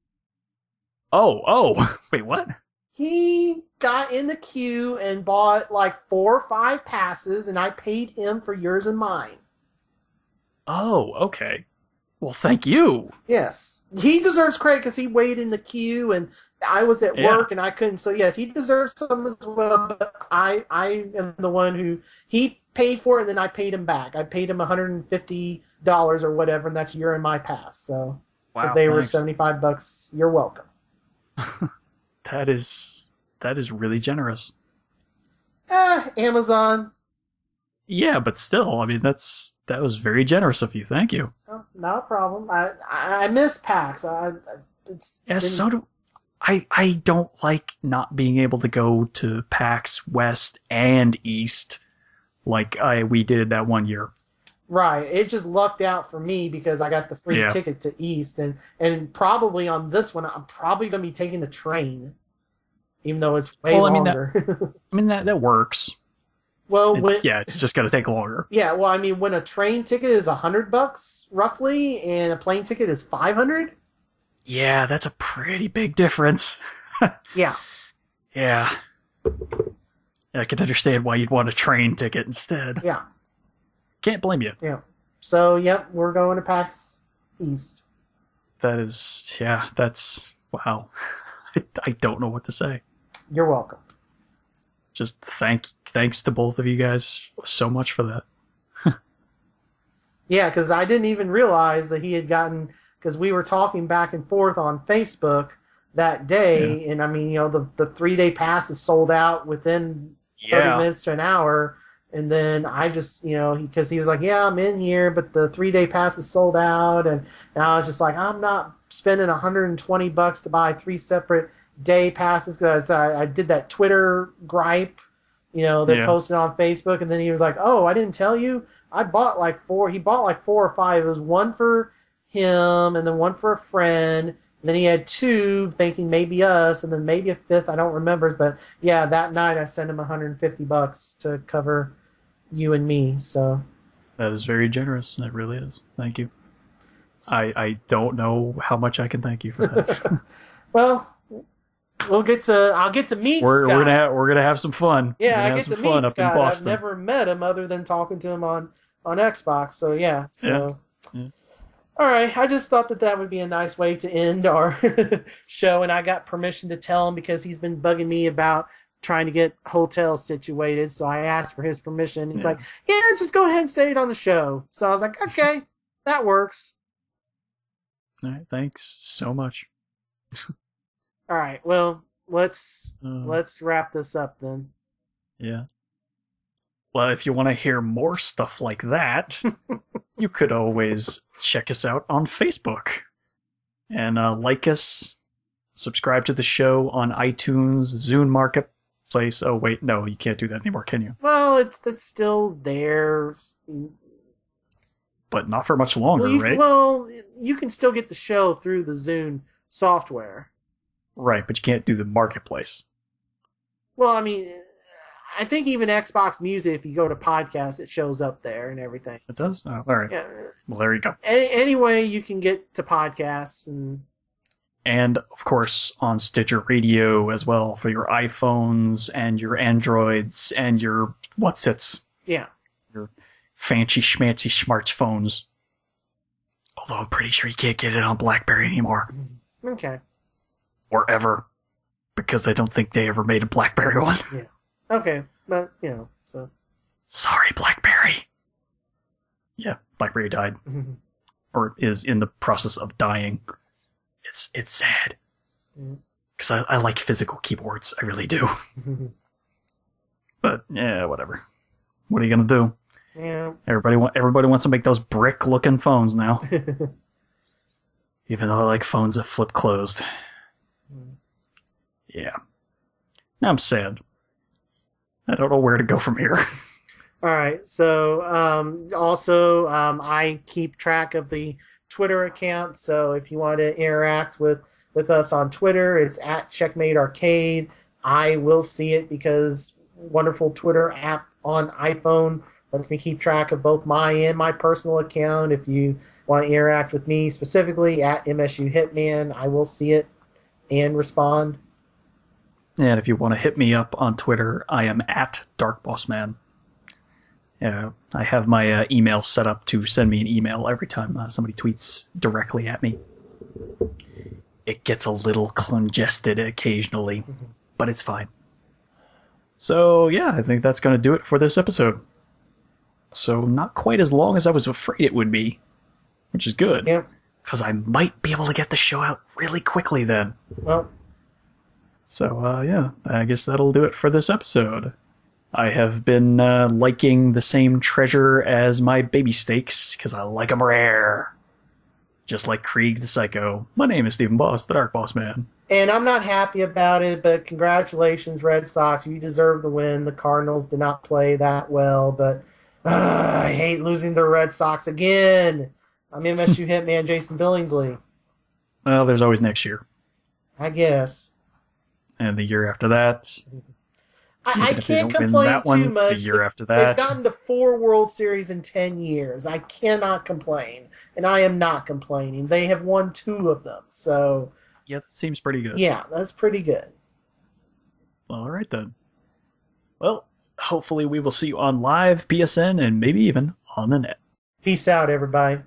Oh, wait, what? He got in the queue and bought like 4 or 5 passes, and I paid him for yours and mine. Oh, okay. Well, thank you. Yes. He deserves credit because he waited in the queue, and I was at work and I couldn't. So, yes, he deserves some as well, but I am the one who he paid for it, and then I paid him back. I paid him $150 or whatever, and that's your and my pass. So, because they were $75. You're welcome. That is really generous. Amazon. Yeah, but still, I mean, that was very generous of you. Thank you. Oh, not a problem. I miss PAX. So do I. Don't like not being able to go to PAX West and East like we did that one year. Right. It just lucked out for me because I got the free ticket to East, and probably on this one I'm probably going to be taking the train, even though it's way longer. That works. Well, it's just going to take longer. Yeah, well, I mean, when a train ticket is $100 roughly, and a plane ticket is $500. Yeah, that's a pretty big difference. Yeah. Yeah. I can understand why you'd want a train ticket instead. Yeah. Can't blame you. Yeah. So, yep, we're going to PAX East. That's wow. I don't know what to say. You're welcome. Just thanks to both of you guys so much for that. Yeah, because I didn't even realize that he had gotten, because we were talking back and forth on Facebook that day, and I mean, the 3-day pass is sold out within 30 minutes to an hour, and then I just, because he was like, yeah, I'm in here, but the 3-day pass is sold out, and I was just like, I'm not spending $120 to buy 3 separate day passes, because I did that Twitter gripe, they posted on Facebook, and then he was like, oh, I didn't tell you, I bought like 4, he bought like 4 or 5, it was one for him, and then one for a friend, and then he had 2, thinking maybe us, and then maybe a 5th, I don't remember, but yeah, that night I sent him $150 to cover you and me, so. That is very generous, it really is, thank you. I don't know how much I can thank you for that. Well, I'll get to meet Scott. We're gonna have some fun. Yeah, I get to meet Scott. I've never met him other than talking to him on Xbox. So yeah. So yeah. All right. I just thought that would be a nice way to end our show, and I got permission to tell him because he's been bugging me about trying to get hotels situated. So I asked for his permission. He's like, "Yeah, just go ahead and say it on the show." So I was like, "Okay, that works." All right. Thanks so much. All right, well, let's wrap this up then. Yeah. Well, if you want to hear more stuff like that, you could always check us out on Facebook and like us, subscribe to the show on iTunes, Zune Marketplace. Oh wait, no, you can't do that anymore, can you? Well, it's still there, but not for much longer, right? Well, you can still get the show through the Zune software. Right, but you can't do the marketplace. Well, I mean, I think even Xbox Music, if you go to podcasts, it shows up there and everything. It does? Oh, all right. Yeah. Well, there you go. Anyway, you can get to podcasts. And, of course, on Stitcher Radio as well for your iPhones and your Androids and your whatsits. Yeah. Your fancy schmancy smartphones. Although I'm pretty sure you can't get it on BlackBerry anymore. Okay. Or ever, because I don't think they ever made a BlackBerry one. Yeah. Okay, but so. Sorry, BlackBerry. Yeah, BlackBerry died, or is in the process of dying. It's sad, because I like physical keyboards. I really do. But yeah, whatever. What are you gonna do? Yeah. Everybody wants to make those brick-looking phones now. Even though I like phones that flip closed. Yeah. Now I'm sad. I don't know where to go from here. All right. So also, I keep track of the Twitter account. So if you want to interact with us on Twitter, it's at Checkmate Arcade. I will see it because wonderful Twitter app on iPhone lets me keep track of both my and my personal account. If you want to interact with me specifically at MSU Hitman, I will see it and respond. And if you want to hit me up on Twitter, I am at DarkBossMan. Yeah, I have my email set up to send me an email every time somebody tweets directly at me. It gets a little congested occasionally, but it's fine. So, yeah, I think that's going to do it for this episode. So, not quite as long as I was afraid it would be, which is good. Yeah. Because I might be able to get the show out really quickly then. Well. So, yeah, I guess that'll do it for this episode. I have been liking the same treasure as my baby steaks, because I like them rare. Just like Krieg the Psycho. My name is Stephen Boss, the Dark Boss Man. And I'm not happy about it, but congratulations, Red Sox. You deserve the win. The Cardinals did not play that well, but I hate losing the Red Sox again. I'm MSU Hitman Jason Billingsley. Well, there's always next year. I guess. And the year after that. I can't complain too much. The year after that. They've gotten to 4 World Series in 10 years. I cannot complain. And I am not complaining. They have won 2 of them. So, yeah, that seems pretty good. Yeah, that's pretty good. All right, then. Well, hopefully we will see you on live, PSN, and maybe even on the net. Peace out, everybody.